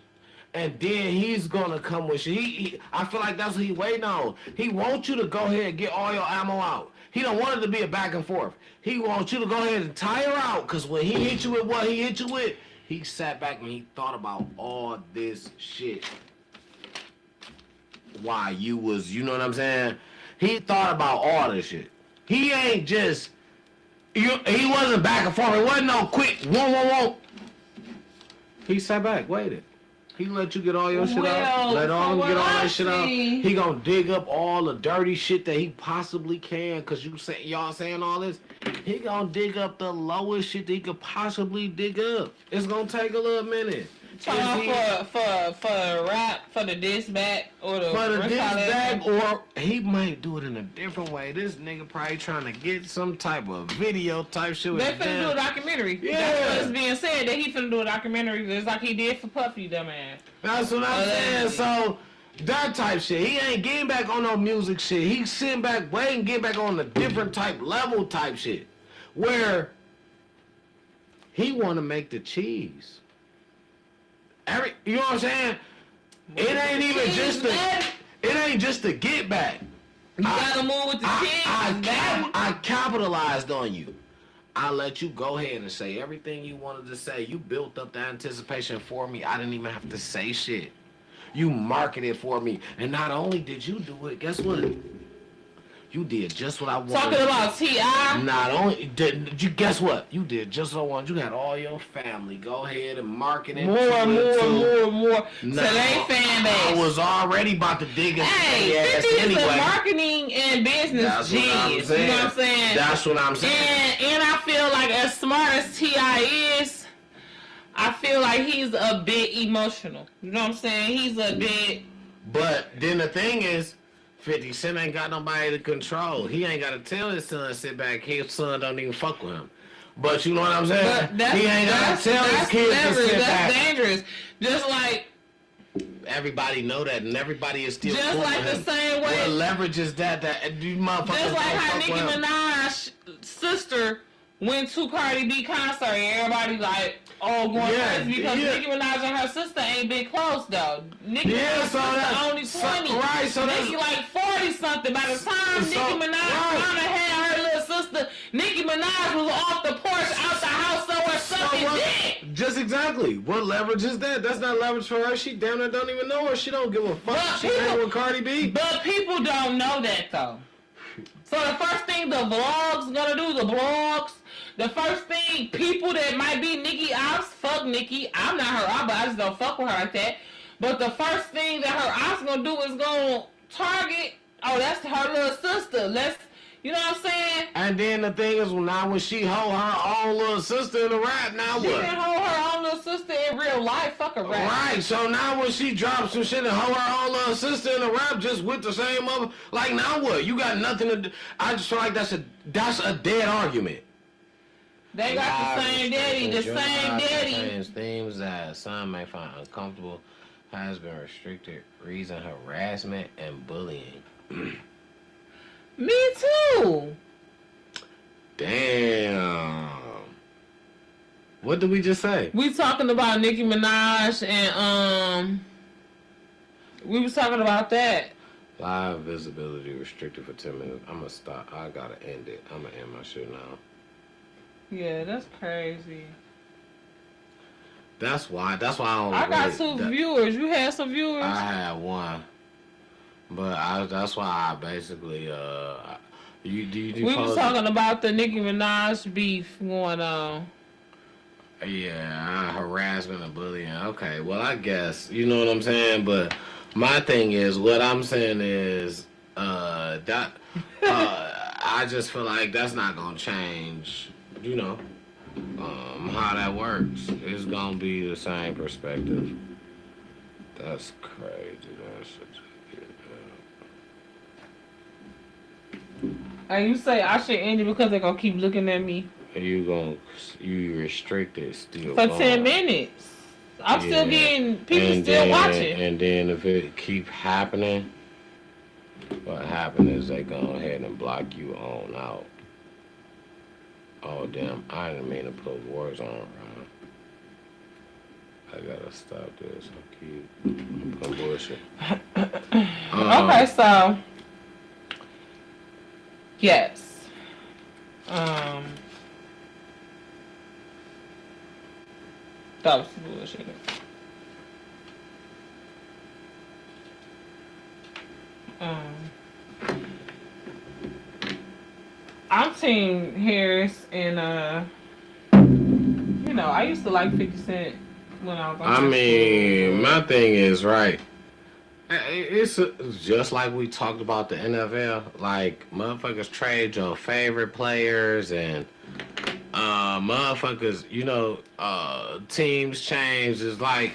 And then he's gonna come with you. I feel like that's what he waiting on. He wants you to go ahead and get all your ammo out. He don't want it to be a back and forth. He wants you to go ahead and tire out. Cause when he hit you with what he hit you with, he sat back and he thought about all this shit. Why you was, you know what I'm saying? He thought about all this shit. He ain't just, he wasn't back and forth. It wasn't no quick, whoa. He sat back, waited. He let you get all your shit out. Let all him get all that shit out. He gonna dig up all the dirty shit that he possibly can. Cause y'all saying all this. He gonna dig up the lowest shit that he could possibly dig up. It's gonna take a little minute. for rap, for the diss back, or the for the diss back, or he might do it in a different way. This nigga probably trying to get some type of video type shit. They finna do a documentary. Yeah. That's what's being said, that he finna do a documentary just like he did for Puffy, dumbass. That's what I'm saying. So that type shit. He ain't getting back on no music shit. He's sitting back waiting, get back on the different type level type shit. Where he wanna make the cheese. You know what I'm saying? It ain't even just the get back. You gotta move with the cheese. I capitalized on you. I let you go ahead and say everything you wanted to say. You built up the anticipation for me. I didn't even have to say shit. You marketed for me. And not only did you do it, guess what? You did just what I wanted. Talking about T.I. Not only did you, guess what? You did just what I wanted. You had all your family go ahead and market it. More. Now, So they fan base. I was already about to dig into Hey, 50 is a marketing and business genius. You know what I'm saying? That's what I'm saying. And I feel like as smart as T.I. is, I feel like he's a bit emotional. You know what I'm saying? He's a bit. But then the thing is, 50 Cent ain't got nobody to control. He ain't got to tell his son sit back. His son don't even fuck with him. But you know what I'm saying? He ain't got to tell his kids to sit back. That's dangerous. Just like everybody know that, and everybody is still just cool like with the him. same way. What leverage is that you motherfuckers Just like how fuck Nicki with him. Minaj's sister went to Cardi B concert and everybody like, going crazy because Nicki Minaj and her sister ain't been close though. Nicki Minaj's sister only 20. So Nicki like 40 something. By the time Nicki Minaj kinda had her little sister, Nicki Minaj was off the porch out the house somewhere sucking dick. Just exactly. What leverage is that? That's not leverage for her. She damn near don't even know her. She don't give a fuck. But She hang with Cardi B. But people don't know that though. So the first thing the vlogs gonna do, the first thing people that might be Nicki ops, fuck Nicki. I'm not her op, but I just don't fuck with her like that. But the first thing that her ops gonna do is gonna target, that's her little sister. Let's You know what I'm saying? And then the thing is, now when she hold her own little sister in the rap, now She what? can hold her own little sister in real life. Fuck a rap. Right, so now when she drops some shit and hold her own little sister in the rap just with the same mother, like now what? You got nothing to do. I just feel like that's a dead argument. They got the same daddy, the same daddy. Contains themes that some may find uncomfortable, has been restricted, reason harassment and bullying. Me too. Damn. What did we just say? We talking about Nicki Minaj and we was talking about that. Live visibility restricted for 10 minutes. I'm gonna stop. I gotta end it. I'm gonna end my shit now. Yeah, that's crazy. That's why I don't. I got two viewers. You had some viewers? I had one, but that's why I basically you we was talking about the Nicki Minaj beef going on. Yeah, harassment and bullying. Okay, well I guess you know what I'm saying, but my thing is, what I'm saying is that I just feel like that's not gonna change. You know, how that works. It's gonna be the same perspective. That's crazy. And you say I should end it because they're gonna keep looking at me. You restricted still for 10 minutes. I'm still getting people still watching. And then if it keep happening, what happens is they go ahead and block you on out. Oh damn! I didn't mean to put words on it, I gotta stop this. I'm putting bullshit. Okay, so yes. That was bullshit. I'm Team Harris, and you know, I used to like 50 Cent when I was on school. My thing is right. It's just like we talked about the NFL. Like motherfuckers trade your favorite players, and motherfuckers, you know, teams change. It's like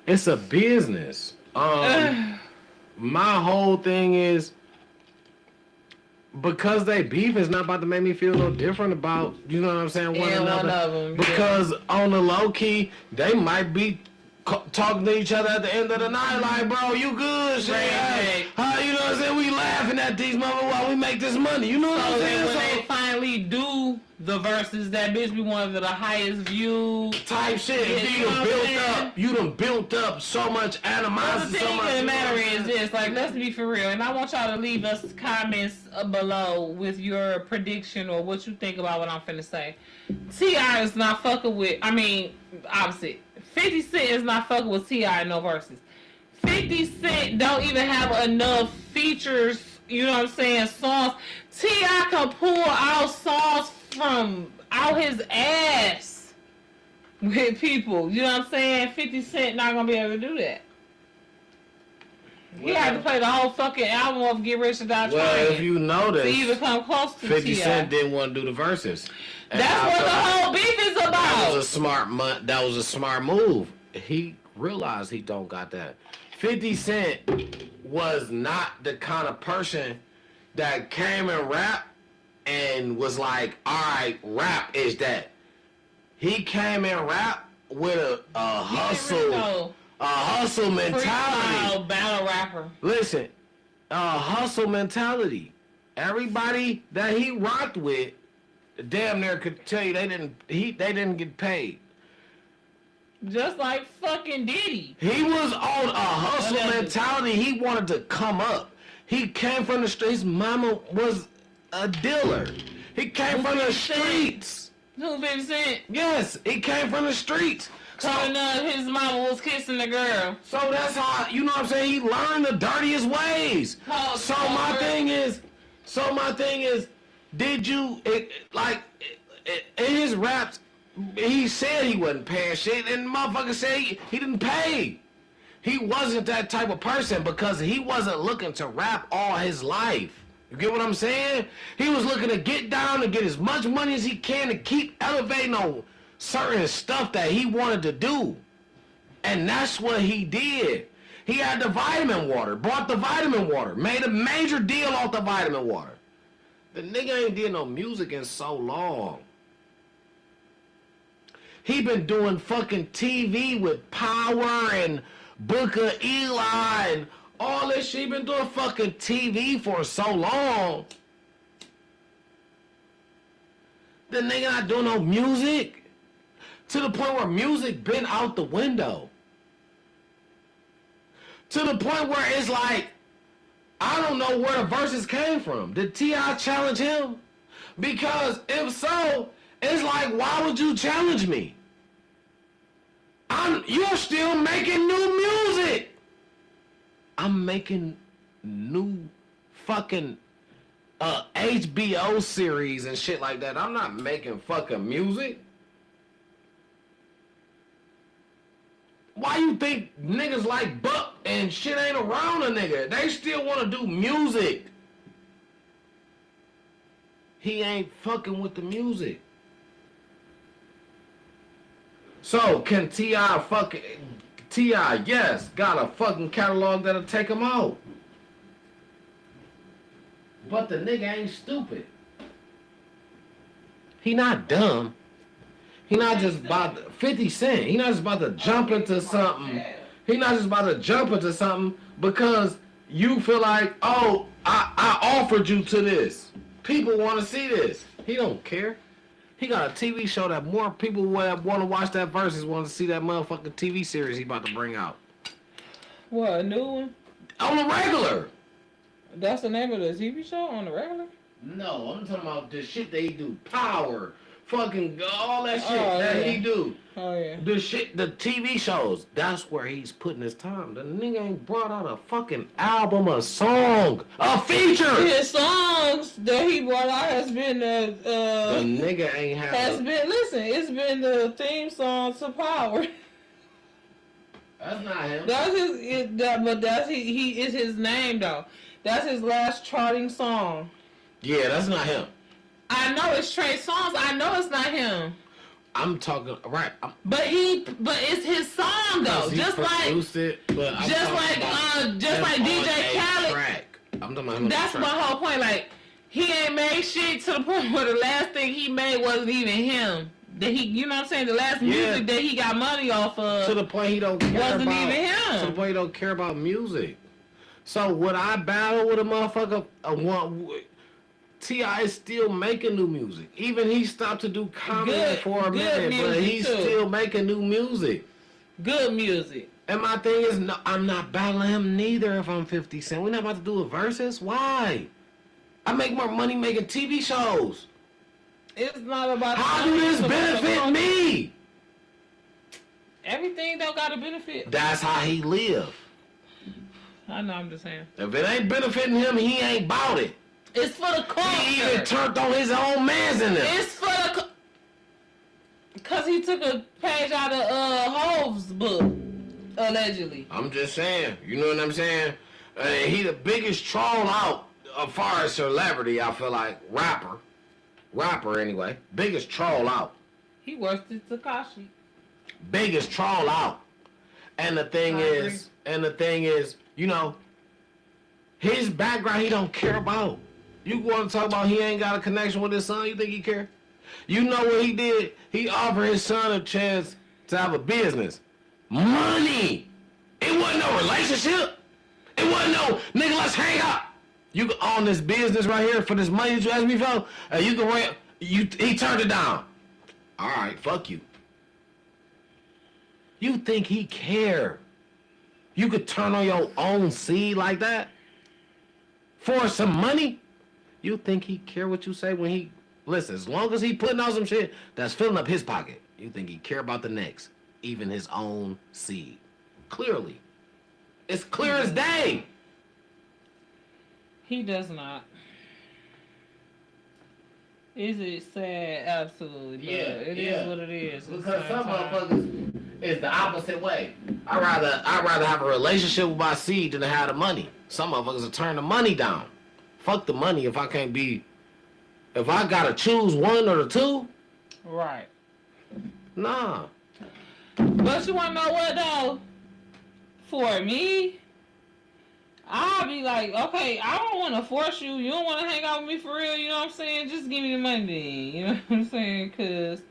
it's a business. My whole thing is, because they beef is not about to make me feel no different about, you know what I'm saying, one another. One of them, because on the low key, they might be talking to each other at the end of the night, like, bro, you good, shit. Hey, you know what I'm saying? We laughing at these motherfuckers while we make this money. You know what I'm saying? When they finally do the verses, that bitch be one of the highest viewed type shit. Yeah, you done built up so much animosity. The thing of the matter is this, like, let's be for real, and I want y'all to leave us comments below with your prediction or what you think about what I'm finna say. T.I. is not fucking with, opposite. 50 Cent is not fucking with T.I. in no verses. 50 Cent don't even have enough features, you know what I'm saying, songs. T.I. can pull out songs from out his ass with people, you know what I'm saying? 50 Cent not gonna be able to do that. He had to play the whole fucking album of Get Rich or Die Trying. Well, if you notice, to even come close to 50 T.I. Cent didn't want to do the verses. That's what the whole beef is about. That was a smart move. He realized he don't got that. 50 Cent was not the kind of person that came and rap and was like, all right, rap is that. He came and rap with a hustle mentality. Freestyle battle rapper. Listen, a hustle mentality. Everybody that he rocked with, damn near could tell you they didn't get paid. Just like fucking Diddy. He was on a hustle mentality. He wanted to come up. He came from the streets. His mama was a dealer. He came from the streets. Who 50 Cent? Yes, he came from the streets. Coming up, his mama was kissing the girl. So that's how, you know what I'm saying, he learned the dirtiest ways. So my thing is, did you, in his raps, he said he wasn't paying shit, and the motherfucker said he didn't pay. He wasn't that type of person because he wasn't looking to rap all his life. You get what I'm saying? He was looking to get down and get as much money as he can to keep elevating on certain stuff that he wanted to do. And that's what he did. He had the vitamin water, bought the vitamin water, made a major deal off the vitamin water. The nigga ain't did no music in so long. He been doing fucking TV with Power and Booker Eli and all this shit. He been doing fucking TV for so long. The nigga not doing no music. To the point where music been out the window. To the point where it's like, I don't know where the verses came from. Did T.I. challenge him? Because if so, it's like, why would you challenge me? You're still making new music. I'm making new fucking HBO series and shit like that. I'm not making fucking music. Why you think niggas like Buck and shit ain't around a nigga? They still want to do music. He ain't fucking with the music. So, can T.I. fucking... T.I., yes, got a fucking catalog that'll take him out. But the nigga ain't stupid. He not dumb. He not just about... 50 Cent, he not just about to jump into something. He not just about to jump into something because you feel like, oh, I offered you to this. People want to see this. He don't care. He got a TV show that more people want to watch that versus want to see that motherfucking TV series he about to bring out. What, a new one? On the regular. That's the name of the TV show, on the regular? No, I'm talking about the shit that he do. Power. Fucking all that shit yeah. he do. Oh, yeah. The shit, the TV shows. That's where he's putting his time. The nigga ain't brought out a fucking album, a song, a feature. His songs that he brought out has been the nigga ain't have it's been the theme song to Power. That's not him. That's he is his name though. That's his last charting song. Yeah, that's not him. I know it's Trey Songz. I know it's not him. I'm talking right. But it's his song though. Just like DJ Khaled. Track. I'm talking about him. That's my whole point. Like he ain't made shit to the point where the last thing he made wasn't even him. That he, you know what I'm saying? The last music that he got money off of. To the point he don't care wasn't even him. To the point he don't care about music. So would I battle with a motherfucker? T.I. is still making new music. Even he stopped to do comedy for a minute, but he's still making new music. Good music. And my thing is, no, I'm not battling him neither if I'm 50 Cent. We're not about to do a versus. Why? I make more money making TV shows. It's not about... How do this benefit me? Everything don't got to benefit. That's how he live. I know, I'm just saying. If it ain't benefiting him, he ain't bout it. It's for the culture. He even turned on his own mans in there. It's for the... Because he took a page out of Hov's book, allegedly. I'm just saying. You know what I'm saying? He the biggest troll out as far as celebrity, I feel like. Rapper, anyway. Biggest troll out. He worse than Tekashi. Biggest troll out. And the thing is, you know, his background he don't care about. You want to talk about he ain't got a connection with his son? You think he care? You know what he did? He offered his son a chance to have a business. Money. It wasn't no relationship. It wasn't no, nigga, let's hang out. You can own this business right here for this money that you asked me for. You can rent. He turned it down. All right, fuck you. You think he care? You could turn on your own seed like that? For some money? You think he care what you say when he... Listen, as long as he putting out some shit that's filling up his pocket, you think he care about the next, even his own seed. Clearly. It's clear as day. He does not. Is it sad? Absolutely. But it is what it is. Because some motherfuckers is the opposite way. I'd rather have a relationship with my seed than to have the money. Some motherfuckers will turn the money down Fuck the money if I can't be. If I gotta choose one or the two, Right. nah. But you wanna know what though? For me, I'll be like, okay, I don't want to force you. You don't want to hang out with me for real. You know what I'm saying? Just give me the money then. You know what I'm saying? Cause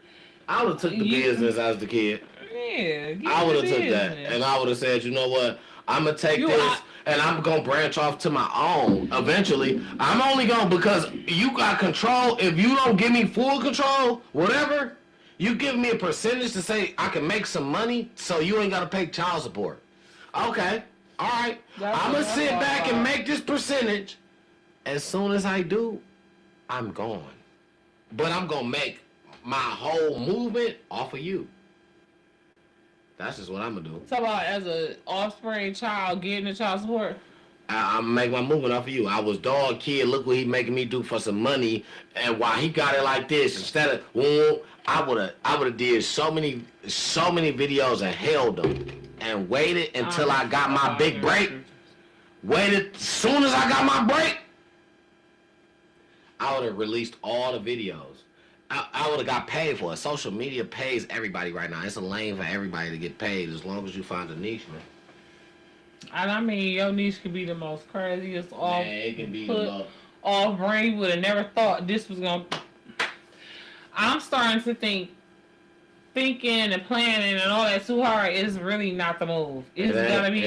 I would have took the business as the kid. yeah, I would have took that, and I would have said, you know what? I'm gonna take this, and I'm gonna branch off to my own. Eventually, I'm only gonna because you got control. If you don't give me full control, whatever, you give me a percentage to say I can make some money, so you ain't gotta pay child support. Okay, all right. I'm gonna sit back and make this percentage. As soon as I do, I'm gone. But I'm gonna make my whole movement off of you. That's just what I'm gonna do. So about as a offspring child getting the child support. I'm make my movement off of you. I was dog kid. Look what he making me do for some money, and while he got it like this, instead of I would have did so many videos and held them and waited until I got my big break. Waited as soon as I got my break, I would have released all the videos. I would have got paid for it. Social media pays everybody right now. It's a lane for everybody to get paid as long as you find a niche, man. And I mean, your niche could be the most craziest off. Yeah, it can be off brain. You would have never thought this was gonna. I'm starting to thinking and planning and all that too hard is really not the move. It's gonna be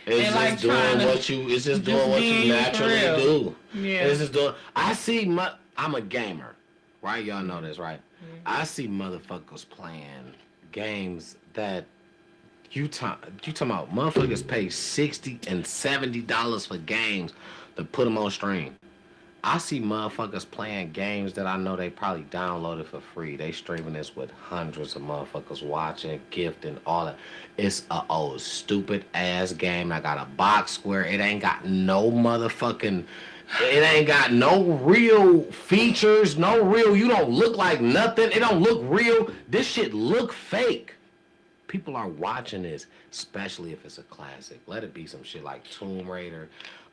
it's just doing what you. It's just doing what you naturally do. Yeah. It's just doing. I'm a gamer, right? Y'all know this, right? Mm-hmm. I see motherfuckers playing games that you talking about. Motherfuckers pay $60 and $70 for games to put them on stream. I see motherfuckers playing games that I know they probably downloaded for free. They streaming this with hundreds of motherfuckers watching, gifting, all that. It's a old stupid ass game. I got a box square. It ain't got no motherfucking. It ain't got no real features. No real. You don't look like nothing. It don't look real. This shit look fake. People are watching this, especially if it's a classic. Let it be some shit like Tomb Raider.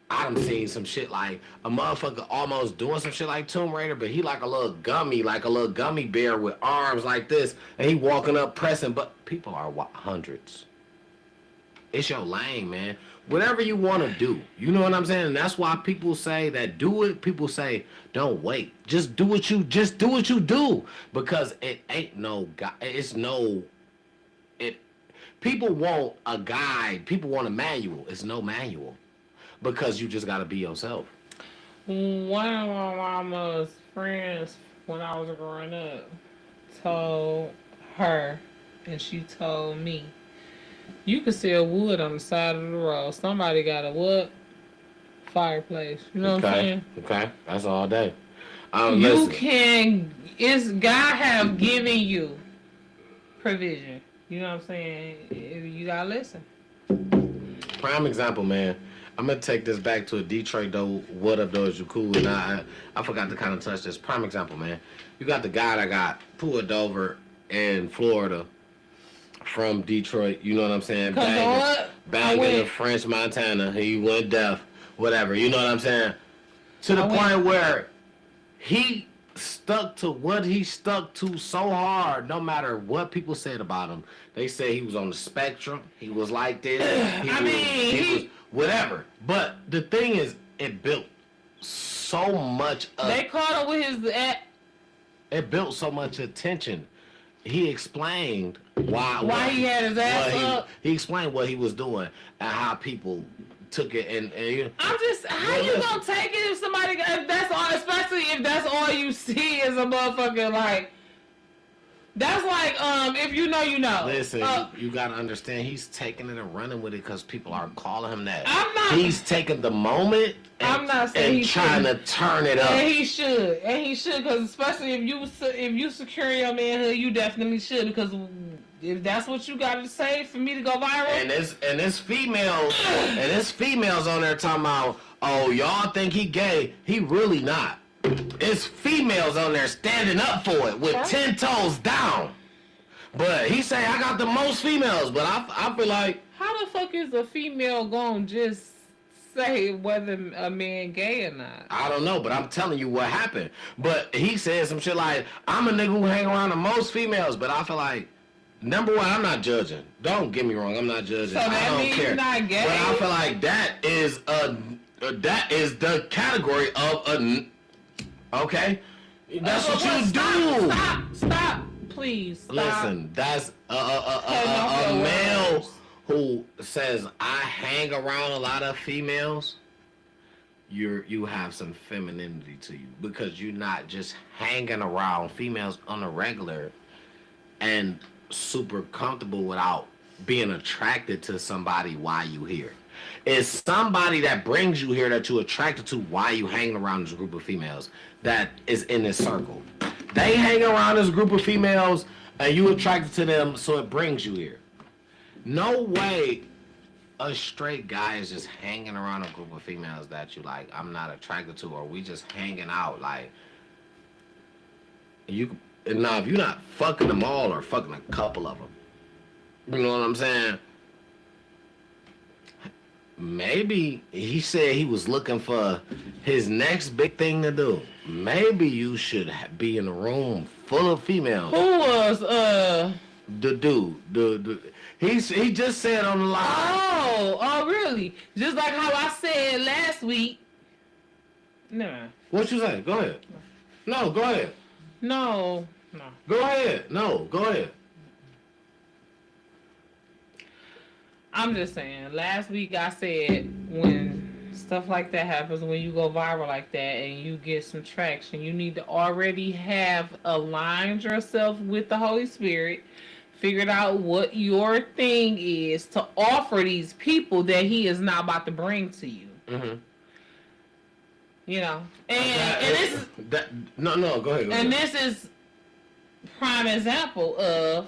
I done seen some shit like a motherfucker almost doing some shit like Tomb Raider, but he like a little gummy bear with arms like this, and he walking up pressing, but people are hundreds. It's your lane, man. Whatever you want to do, you know what I'm saying? And that's why people say that do it. People say don't wait. Just do what you do, because it ain't no guy. People want a guide. People want a manual. It's no manual. Because you just gotta be yourself. One of my mama's friends, when I was growing up, told her, and she told me, you can sell wood on the side of the road. Somebody got a wood fireplace. You know what I'm saying? Okay, that's all day. It's God have given you provision. You know what I'm saying? You gotta listen. Prime example, man. I'm gonna take this back to a Detroit though. What up, though? Is you cool? And I forgot to kind of touch this. Prime example, man. You got the guy that got pulled over in Florida from Detroit. You know what I'm saying? Banging in French Montana. He went deaf. Whatever. You know what I'm saying? To the point where he stuck to what he stuck to so hard, no matter what people said about him. They say he was on the spectrum. He was like this. He was whatever. But the thing is, it built so much. They caught him with his. It built so much attention. He explained why he had his ass up. He explained what he was doing and how people took it, and you know, I'm just, how you gonna take it if somebody, if that's all, especially if that's all you see is a motherfucker, like, that's like, if you know, you know. Listen, you gotta understand, he's taking it and running with it because people are calling him that. I'm not. He's taking the moment and, I'm not saying and trying to turn it up. And he should, because especially if you secure your manhood, you definitely should, because if that's what you got to say for me to go viral. And this females on there talking about, oh, y'all think he gay? He really not. It's females on there standing up for it with 10 toes down. But he say I got the most females, but I feel like, how the fuck is a female gonna just say whether a man gay or not. I don't know, but I'm telling you what happened. But he said some shit like, I'm a nigga who hang around the most females, but I feel like, number one, I'm not judging. Don't get me wrong, I'm not judging. So that I don't means care. you're not gay? But I feel like that is the category of a, okay? That's what you do. Stop, please. Stop. Listen, that's off a your male words. who says I hang around a lot of females. You have some femininity to you because you're not just hanging around females on a regular and super comfortable without being attracted to somebody while you here. It's somebody that brings you here that you're attracted to while you hanging around this group of females that is in this circle. They hang around this group of females and you attracted to them, so it brings you here. No way a straight guy is just hanging around a group of females that you like, I'm not attracted to, or we just hanging out. Like, you now if you're not fucking them all or fucking a couple of them, you know what I'm saying? Maybe he said he was looking for his next big thing to do. Maybe you should be in a room full of females. Who was The dude, he just said on the line. Oh, really? Just like how I said last week. Nah. What you say? Go ahead. No, go ahead. No. Go ahead. No, go ahead. I'm just saying. Last week I said when stuff like that happens, when you go viral like that and you get some traction, you need to already have aligned yourself with the Holy Spirit, figured out what your thing is to offer these people that He is not about to bring to you. Mm-hmm. You know, and this is no. Go ahead. And this is prime example of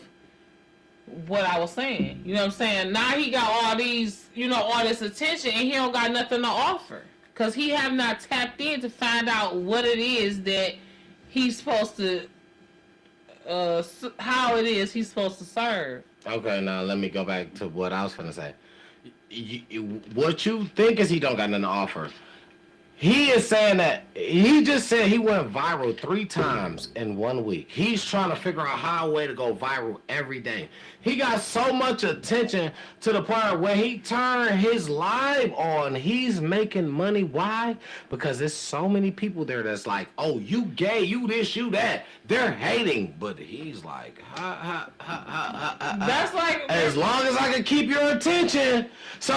what I was saying. You know what I'm saying? Now he got all these, all this attention, and he don't got nothing to offer because he have not tapped in to find out what it is that he's supposed to, how it is he's supposed to serve. Okay, now let me go back to what I was gonna say. What you think is he don't got nothing to offer? He is saying that he just said he went viral 3 times in 1 week. He's trying to figure out how a way to go viral every day. He got so much attention to the point where he turned his live on. He's making money. Why? Because there's so many people there that's like, oh, you gay, you this, you that. They're hating. But he's like, That's like, as long as I can keep your attention. So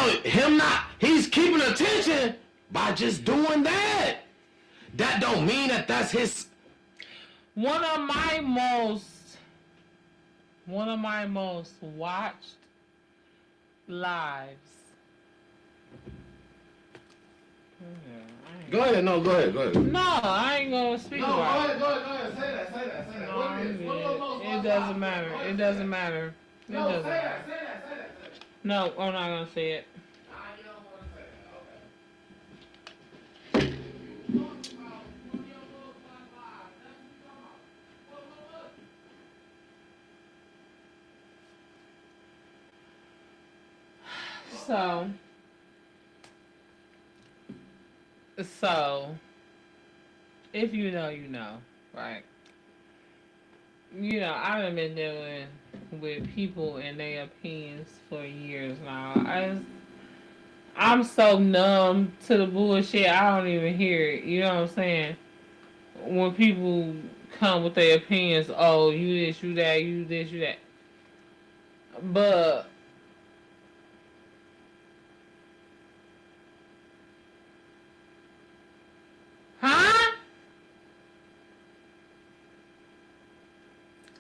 he's keeping attention by just doing that. That don't mean that that's his. One of my most watched lives. Go ahead. No, go ahead. No, I ain't gonna speak about it. Go ahead. Say that. No, it doesn't matter. It doesn't matter. Say that. No, I'm not gonna say it. So, if you know, you know, right? I've been dealing with people and their opinions for years now. I'm so numb to the bullshit, I don't even hear it. You know what I'm saying? When people come with their opinions, oh, you this, you that, you this, you that. But huh?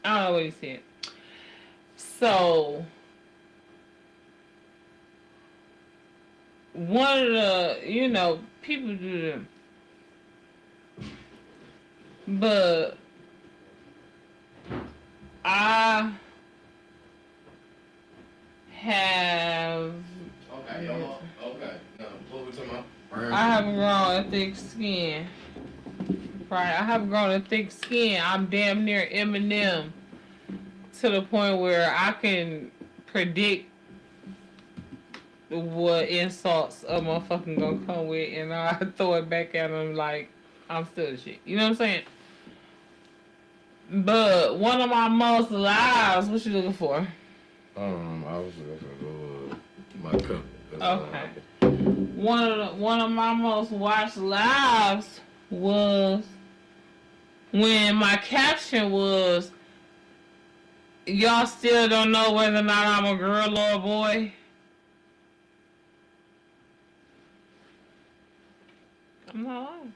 I don't know what he said. So one of the, people do them. But I have. Okay. No. What we talking about? I have grown a thick skin. Right. I have grown a thick skin. I'm damn near Eminem to the point where I can predict what insults a motherfucker gonna come with, and I throw it back at them like I'm still the shit. You know what I'm saying? But one of my most lives, what you looking for? I was looking for my cup. Okay. One of my most watched lives was when my caption was, "Y'all still don't know whether or not I'm a girl or a boy." I'm not lying.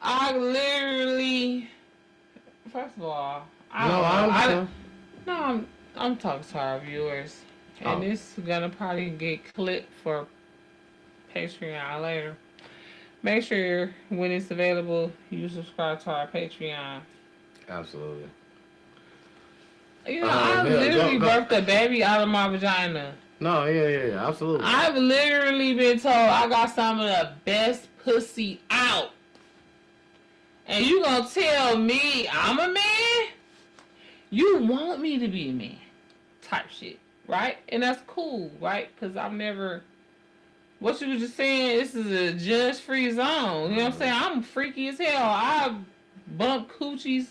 I literally, first of all, I'm talking to our viewers, and this is gonna probably get clipped for Patreon later. Make sure when it's available, you subscribe to our Patreon. Absolutely. You know, I literally birthed a baby out of my vagina. No, yeah, absolutely. I've literally been told I got some of the best pussy out. And you gonna tell me I'm a man? You want me to be a man. Type shit. Right? And that's cool, right? Because I've never... What you was just saying, this is a judge-free zone. You know what I'm saying? I'm freaky as hell. I bump coochies.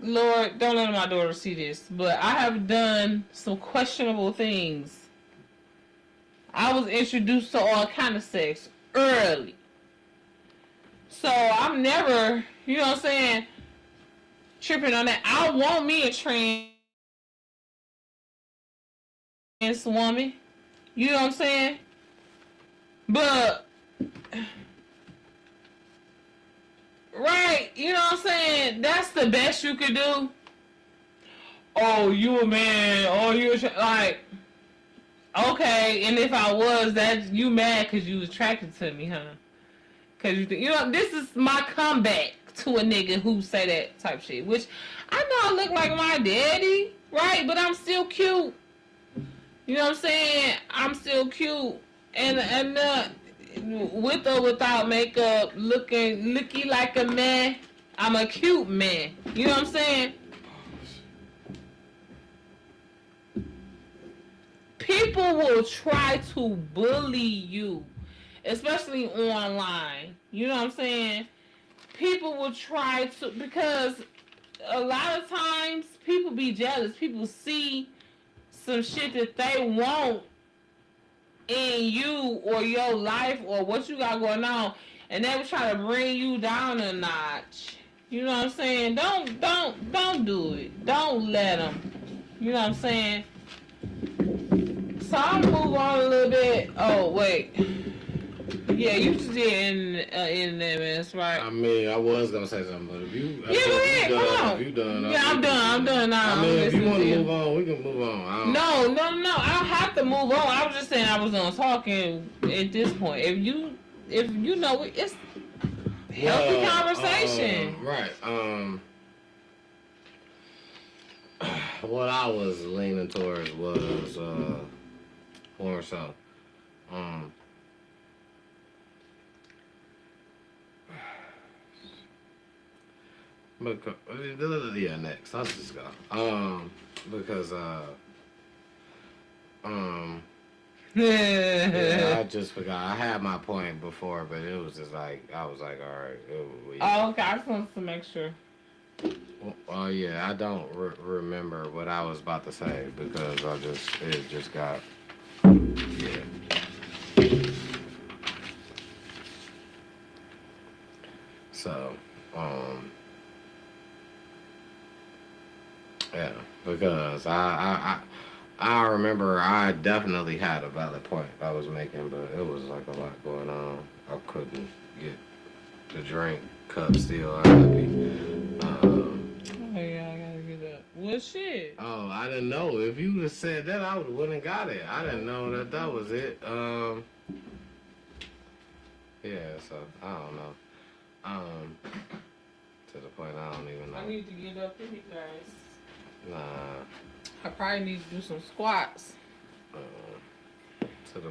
Lord, don't let my daughter see this, but I have done some questionable things. I was introduced to all kind of sex early. So I'm never, you know what I'm saying, tripping on that. I want me a trans woman. You know what I'm saying? But, right, you know what I'm saying? That's the best you could do. Oh, you a man. Oh, you like, okay. And if I was, that you mad because you was attracted to me, huh? Because you know, this is my comeback to a nigga who say that type shit. Which, I know I look like my daddy, right? But I'm still cute. You know what I'm saying? I'm still cute. And with or without makeup, looking like a man, I'm a cute man. You know what I'm saying? People will try to bully you, especially online. You know what I'm saying? People will try to, because a lot of times people be jealous. People see some shit that they want in you or your life or what you got going on, and they will try to bring you down a notch. You know what I'm saying? Don't do it. Don't let them. You know what I'm saying? So I'll move on a little bit. Oh wait, yeah, you just did in MS, right? I mean, I was gonna say something, but if you, yeah, go ahead, come on. If you done, yeah, I'm done now. I mean, if you want to move on, we can move on. No, I don't have to move on. I was just saying I was gonna talk at this point. If you know it's healthy conversation, right? What I was leaning towards was more so, because, yeah, next. I'll just go. Because yeah, I just forgot. I had my point before, but it was just like I was like, all right. Oh, okay. I just wanted to make sure. Oh yeah, I don't remember what I was about to say because it just got So, yeah, because I remember I definitely had a valid point I was making, but it was like a lot going on. I couldn't get the drink cup still happy. Oh yeah, I gotta get that. Well, shit. Oh, I didn't know. If you would have said that, I wouldn't have got it. I didn't know that was it. Yeah, so I don't know. To the point I don't even know. I need to get up in you guys. Nah. I probably need to do some squats. To the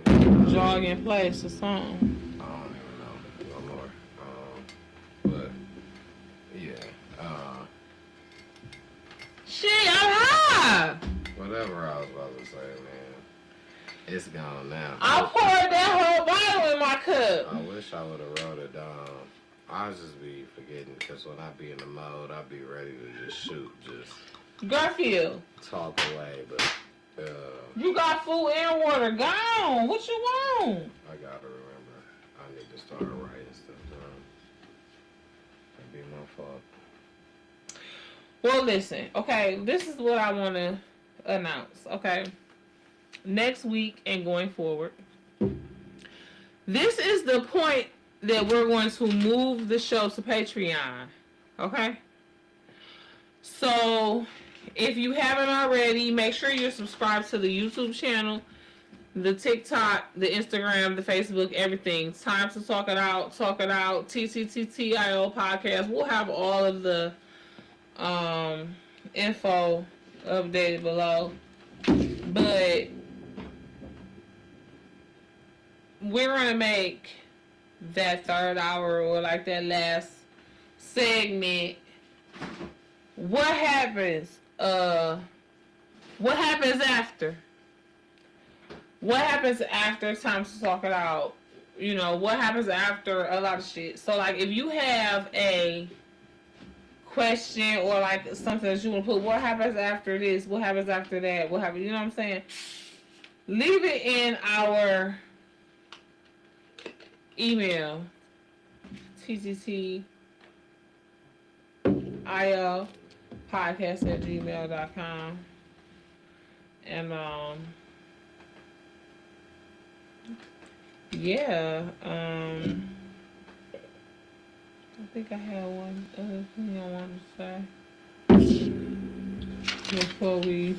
jog in place or something. I don't even know no more. But yeah. Shit, I'm high. What Whatever I was about to say, man. It's gone now. I poured that whole bottle in my cup. I wish I would have wrote it down. I just be forgetting because when I be in the mode, I be ready to just shoot, just Garfield. talk away. But you got food and water. Gone. What you want? I gotta remember. I need to start writing stuff down. That'd be my fault. Well, listen. Okay, this is what I want to announce. Okay, next week and going forward, this is the point that we're going to move the show to Patreon. Okay? So, if you haven't already, make sure you're subscribed to the YouTube channel, the TikTok, the Instagram, the Facebook, everything. Time to talk it out, TTTTIO podcast. We'll have all of the info updated below. But we're going to make that third hour or like that last segment. What happens after? What happens after time to talk it out? You know, what happens after a lot of shit. So like if you have a question or like something that you want to put, what happens after this? What happens after that? What happens? You know what I'm saying? Leave it in our email, TTTIO podcast@gmail.com. And yeah, I think I had one other thing I wanted to say before we.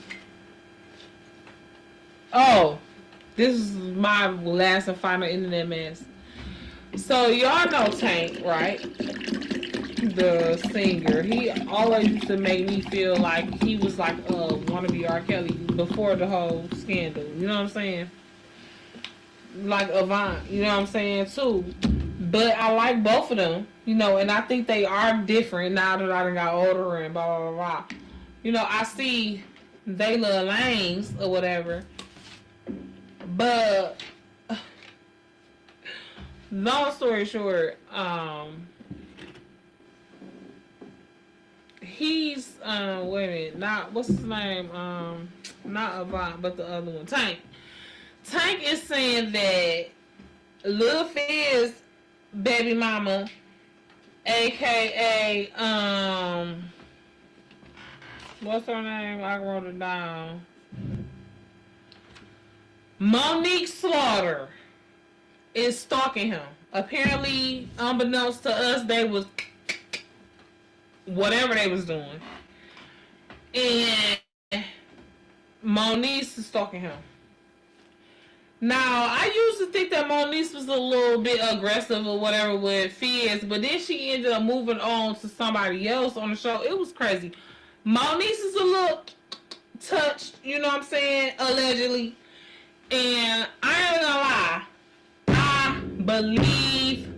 Oh, this is my last and final internet mess. So y'all know Tank, right? The singer. He always used to make me feel like he was like wannabe R. Kelly before the whole scandal. You know what I'm saying? Like Avant, you know what I'm saying too. But I like both of them, you know, and I think they are different now that I done got older and blah blah blah. You know, I see they little lanes or whatever. But long story short, he's wait a minute, not what's his name? Not Avant, but the other one, Tank. Tank is saying that Lil Fizz baby mama, aka what's her name? I wrote it down. Monique Slaughter is stalking him. Apparently, unbeknownst to us, they was whatever they was doing. And Monique is stalking him. Now, I used to think that Monique was a little bit aggressive or whatever with Fizz, but then she ended up moving on to somebody else on the show. It was crazy. Monique is a little touched, you know what I'm saying, allegedly. And I ain't gonna lie, I believe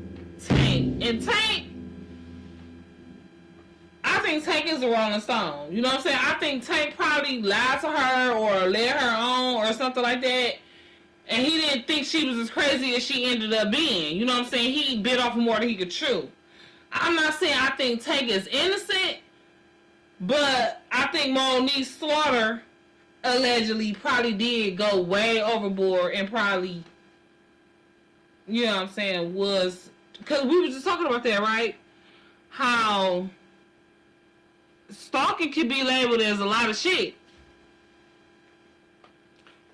Tank. And Tank, I think Tank is a Rolling Stone. You know what I'm saying? I think Tank probably lied to her or led her on or something like that. And he didn't think she was as crazy as she ended up being. You know what I'm saying? He bit off more than he could chew. I'm not saying I think Tank is innocent, but I think Monique Slaughter allegedly probably did go way overboard and probably, you know what I'm saying, was... Because we were just talking about that, right? How stalking can be labeled as a lot of shit.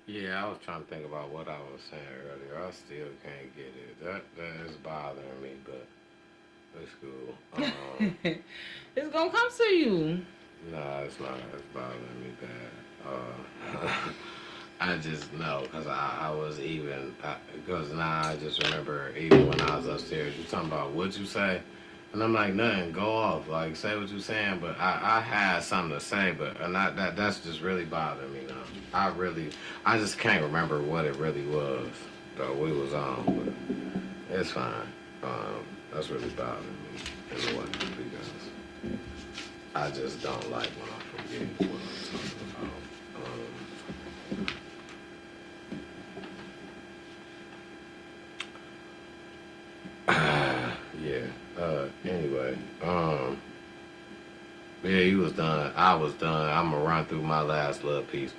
Yeah, I was trying to think about what I was saying earlier. I still can't get it. That is bothering me, but it's cool. It's gonna come to you. Nah, it's not. It's bothering me bad. I just know because I was even because now I just remember even when I was upstairs, you talking about what you say, and I'm like nothing. Go off, like say what you saying. But I had something to say, but that's just really bothering me now. I just can't remember what it really was that we was on, but it's fine. That's really bothering me in a way because I just don't like when I forget what I'm talking about. Anyway, yeah, you was done. I was done. I'm gonna run through my last little piece.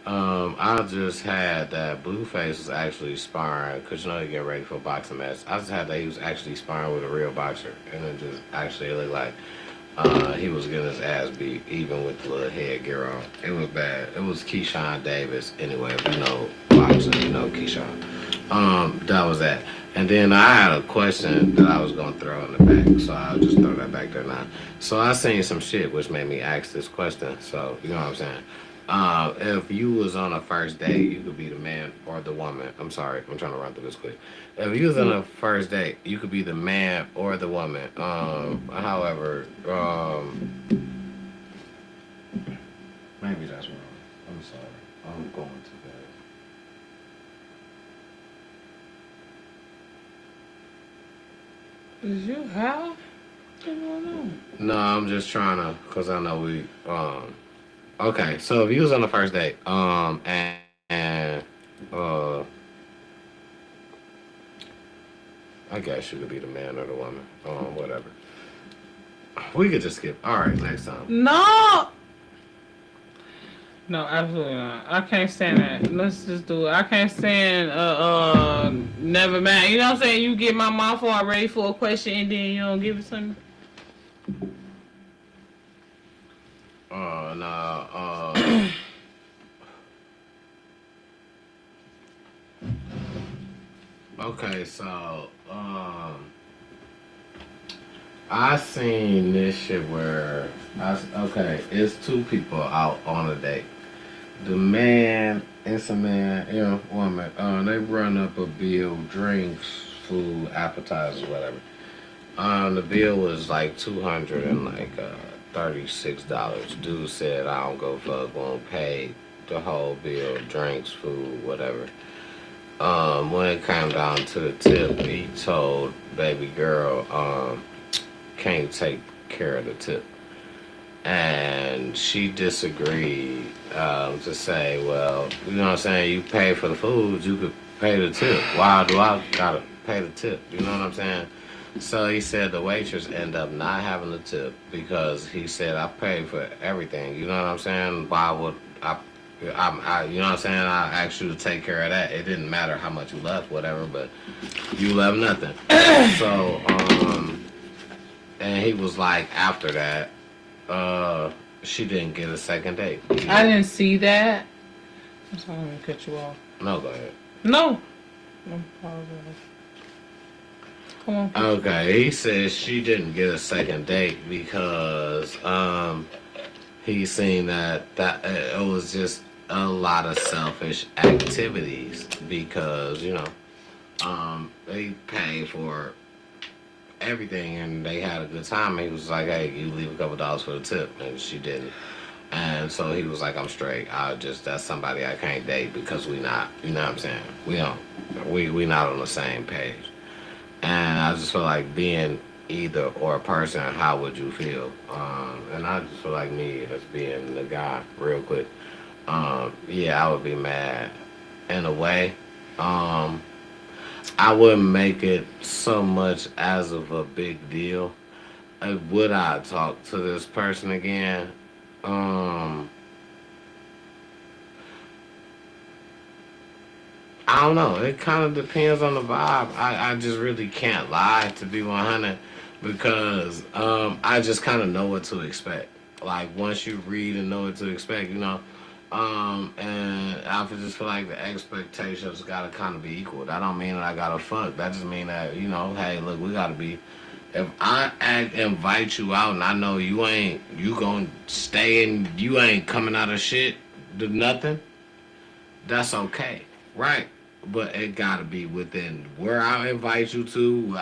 I just had that Blueface was actually sparring because you know he get ready for a boxing match. I just had that he was actually sparring with a real boxer, and it just actually looked like he was getting his ass beat, even with the little headgear on. It was bad. It was Keyshawn Davis. Anyway, if you know boxing, you know Keyshawn. That was that. And then I had a question that I was gonna throw in the back, so I'll just throw that back there now. So I seen some shit which made me ask this question. So you know what I'm saying? If you was on a first date, you could be the man or the woman. I'm sorry, I'm trying to run through this quick. If you was on a first date, you could be the man or the woman. However, maybe that's wrong. I'm sorry. I'm going too Is you how? What's going on? fast. No, I'm just trying to, cause I know we. Okay, so if you was on a first date, and I guess you could be the man or the woman, whatever. We could just skip. All right, next time. No. No, absolutely not. I can't stand that. Let's just do it. I can't stand never mind. You know what I'm saying? You get my mouth all ready for a question and then you don't give it to me. No. Okay, so I seen this shit where okay, it's two people out on a date. The man, it's a man, you know, woman. They run up a bill, drinks, food, appetizers, whatever. The bill was like 36 Dude said, I don't go fuck, won't pay the whole bill, drinks, food, whatever. When it came down to the tip, he told baby girl, can you take care of the tip? And she disagreed to say, well, you know what I'm saying? You pay for the food, you could pay the tip. Why do I gotta pay the tip? You know what I'm saying? So he said the waitress ended up not having the tip because he said I paid for everything. You know what I'm saying? Why would you know what I'm saying? I asked you to take care of that. It didn't matter how much you left, whatever, but you left nothing. So, and he was like, after that, she didn't get a second date. I didn't see that. I'm sorry, I'm gonna cut you off. No, go ahead. No. I apologize. Come on. Okay, he said she didn't get a second date because he seen that it was just a lot of selfish activities because you know they paid for everything and they had a good time. He was like, hey, you leave a couple dollars for the tip, and she didn't. And so he was like, I'm straight. That's somebody I can't date because we not, you know what I'm saying? We not on the same page. And I just feel like being either or a person, how would you feel? And I just feel like me as being the guy, real quick. Yeah, I would be mad in a way. I wouldn't make it so much as of a big deal. Would I talk to this person again? I don't know. It kind of depends on the vibe. I just really can't lie to be 100 because I just kind of know what to expect. Like once you read and know what to expect, you know. And I just feel like the expectations gotta kind of be equal. That don't mean that I gotta fuck. That just mean that you know, hey, look, we gotta be. If invite you out and I know you gonna stay and you ain't coming out of shit, do nothing. That's okay, right? But it gotta be within where I invite you to.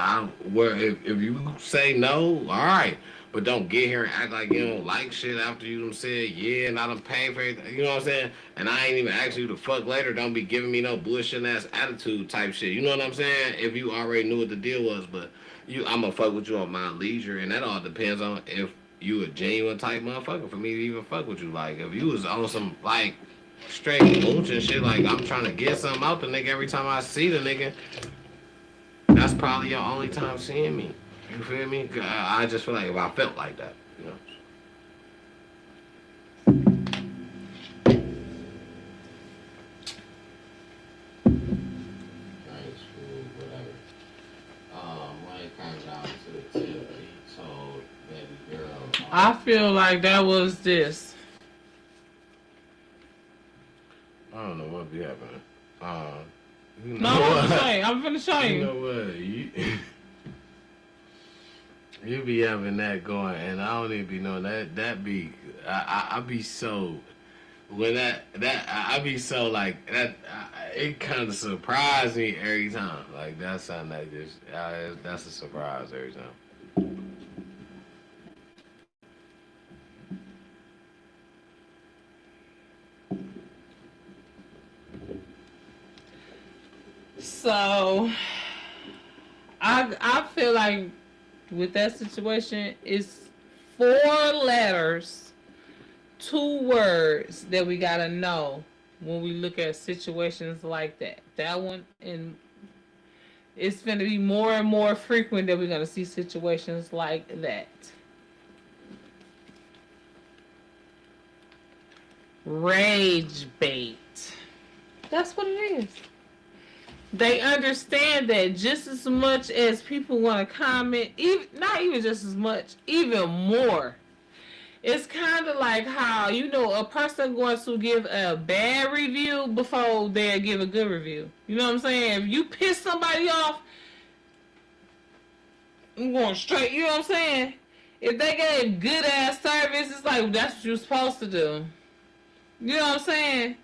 Where if you say no, all right. But don't get here and act like you don't like shit after you done said yeah and I done paid for everything. You know what I'm saying? And I ain't even asked you to fuck later. Don't be giving me no bullshit ass attitude type shit. You know what I'm saying? If you already knew what the deal was, but I'm gonna fuck with you on my leisure, and that all depends on if you a genuine type motherfucker for me to even fuck with you. Like if you was on some like straight mooch and shit, like I'm trying to get something out the nigga every time I see the nigga, that's probably your only time seeing me. You feel me? I just feel like if I felt like that, you know. Nice food, whatever. When it comes down to the tip, he told baby girl. I feel like that was this. I don't know what be happening. You No, know I'm what? saying. I'm finna show You you. know what? You be having that going, and I don't even be knowing that. That be, I be so when I be so like that. It kind of surprised me every time. Like that's something that just that's a surprise every time. So I feel like with that situation, it's 4 letters, 2 words that we gotta know when we look at situations like that. That one, and it's gonna be more and more frequent that we're gonna see situations like that. Rage bait. That's what it is. They understand that just as much as people want to comment, even not even just as much, even more. It's kind of like how a person going to give a bad review before they give a good review. You know what I'm saying? If you piss somebody off, I'm going straight. You know what I'm saying? If they gave good ass service, it's like that's what you're supposed to do. You know what I'm saying?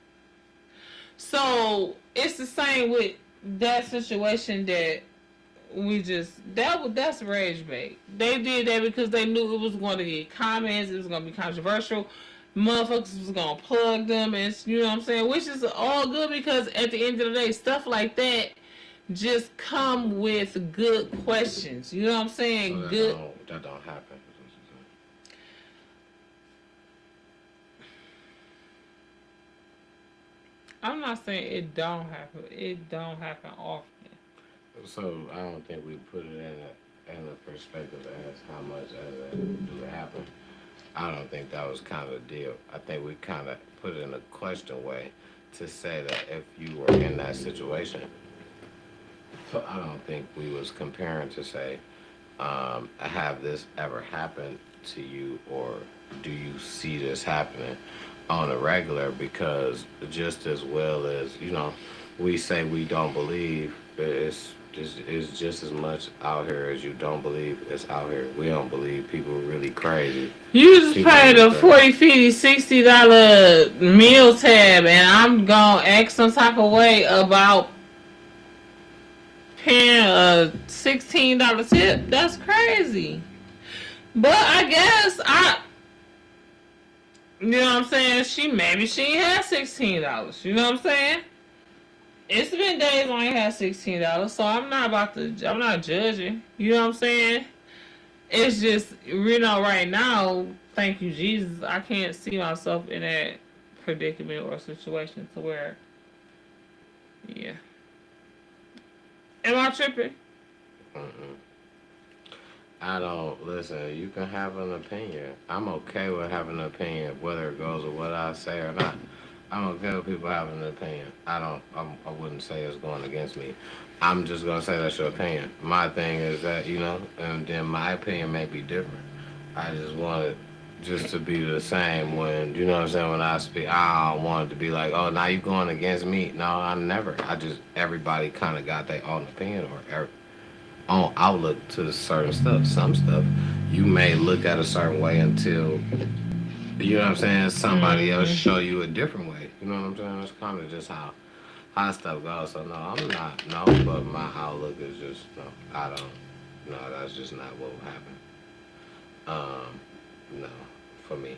So it's the same with that situation that that's rage bait. They did that because they knew it was going to get comments, it was going to be controversial, motherfuckers was going to plug them, and you know what I'm saying, which is all good because at the end of the day, stuff like that just come with good questions. You know what I'm saying? So Good. that don't happen. I'm not saying it don't happen. It don't happen often. So I don't think we put it in a perspective as how much as do it happen. I don't think that was kind of the deal. I think we kind of put it in a question way to say that if you were in that situation. So I don't think we was comparing to say, have this ever happened to you, or do you see this happening on a regular? Because just as well as we say we don't believe, it's just as much out here as you don't believe it's out here. We don't believe people are really crazy. You just People paid really a crazy. 40, 50, $60 meal tab, and I'm gonna act some type of way about paying a $16 tip. That's crazy. But I guess you know what I'm saying? Maybe she had $16. You know what I'm saying? It's been days when I had $16, so I'm not judging. You know what I'm saying? It's just, right now, thank you, Jesus, I can't see myself in that predicament or situation to where, yeah. Am I tripping? Mm-mm. I don't listen. You can have an opinion. I'm okay with having an opinion, whether it goes with what I say or not. I'm okay with people having an opinion. I wouldn't say it's going against me. I'm just gonna say that's your opinion. My thing is that and then my opinion may be different. I just want it just to be the same when what I'm saying. When I speak, I don't want it to be like, oh, now you going against me. No, I never. I just everybody kind of got their own opinion or own outlook to certain stuff. Some stuff you may look at a certain way until what I'm saying, somebody else Mm-hmm. show you a different way. You know what I'm saying? That's kind of just how stuff goes. So no, I'm not no, but my outlook is just no. I don't. No, that's just not what will happen. No, for me,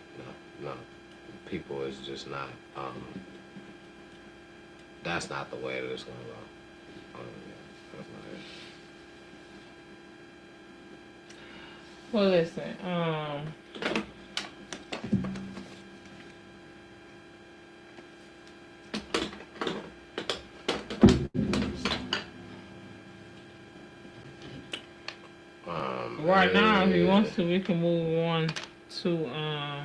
no. People is just not. That's not the way that it's gonna go. Yeah, that's not it. Well, listen, Right now, if you want to, we can move on to Oh,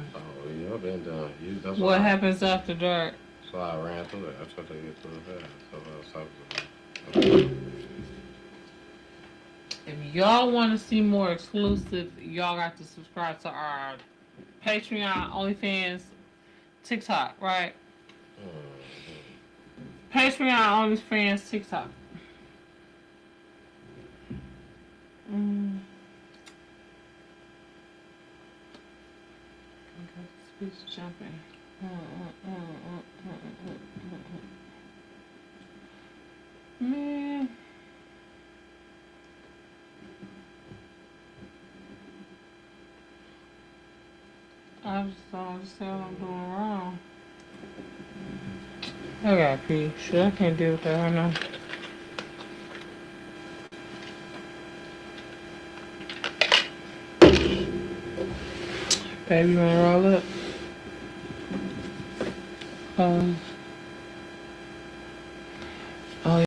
yeah, I've been done. That's what why happens after dark. so I ran through it. I tried to get through it fast. So I was talking about. If y'all want to see more exclusive, y'all got to subscribe to our Patreon, OnlyFans, TikTok, right? Patreon, OnlyFans, TikTok. Okay, speech jumping. Man. I just don't understand what I'm doing wrong. I gotta pee. Shit, I can't deal with that right now. Baby, you wanna roll up?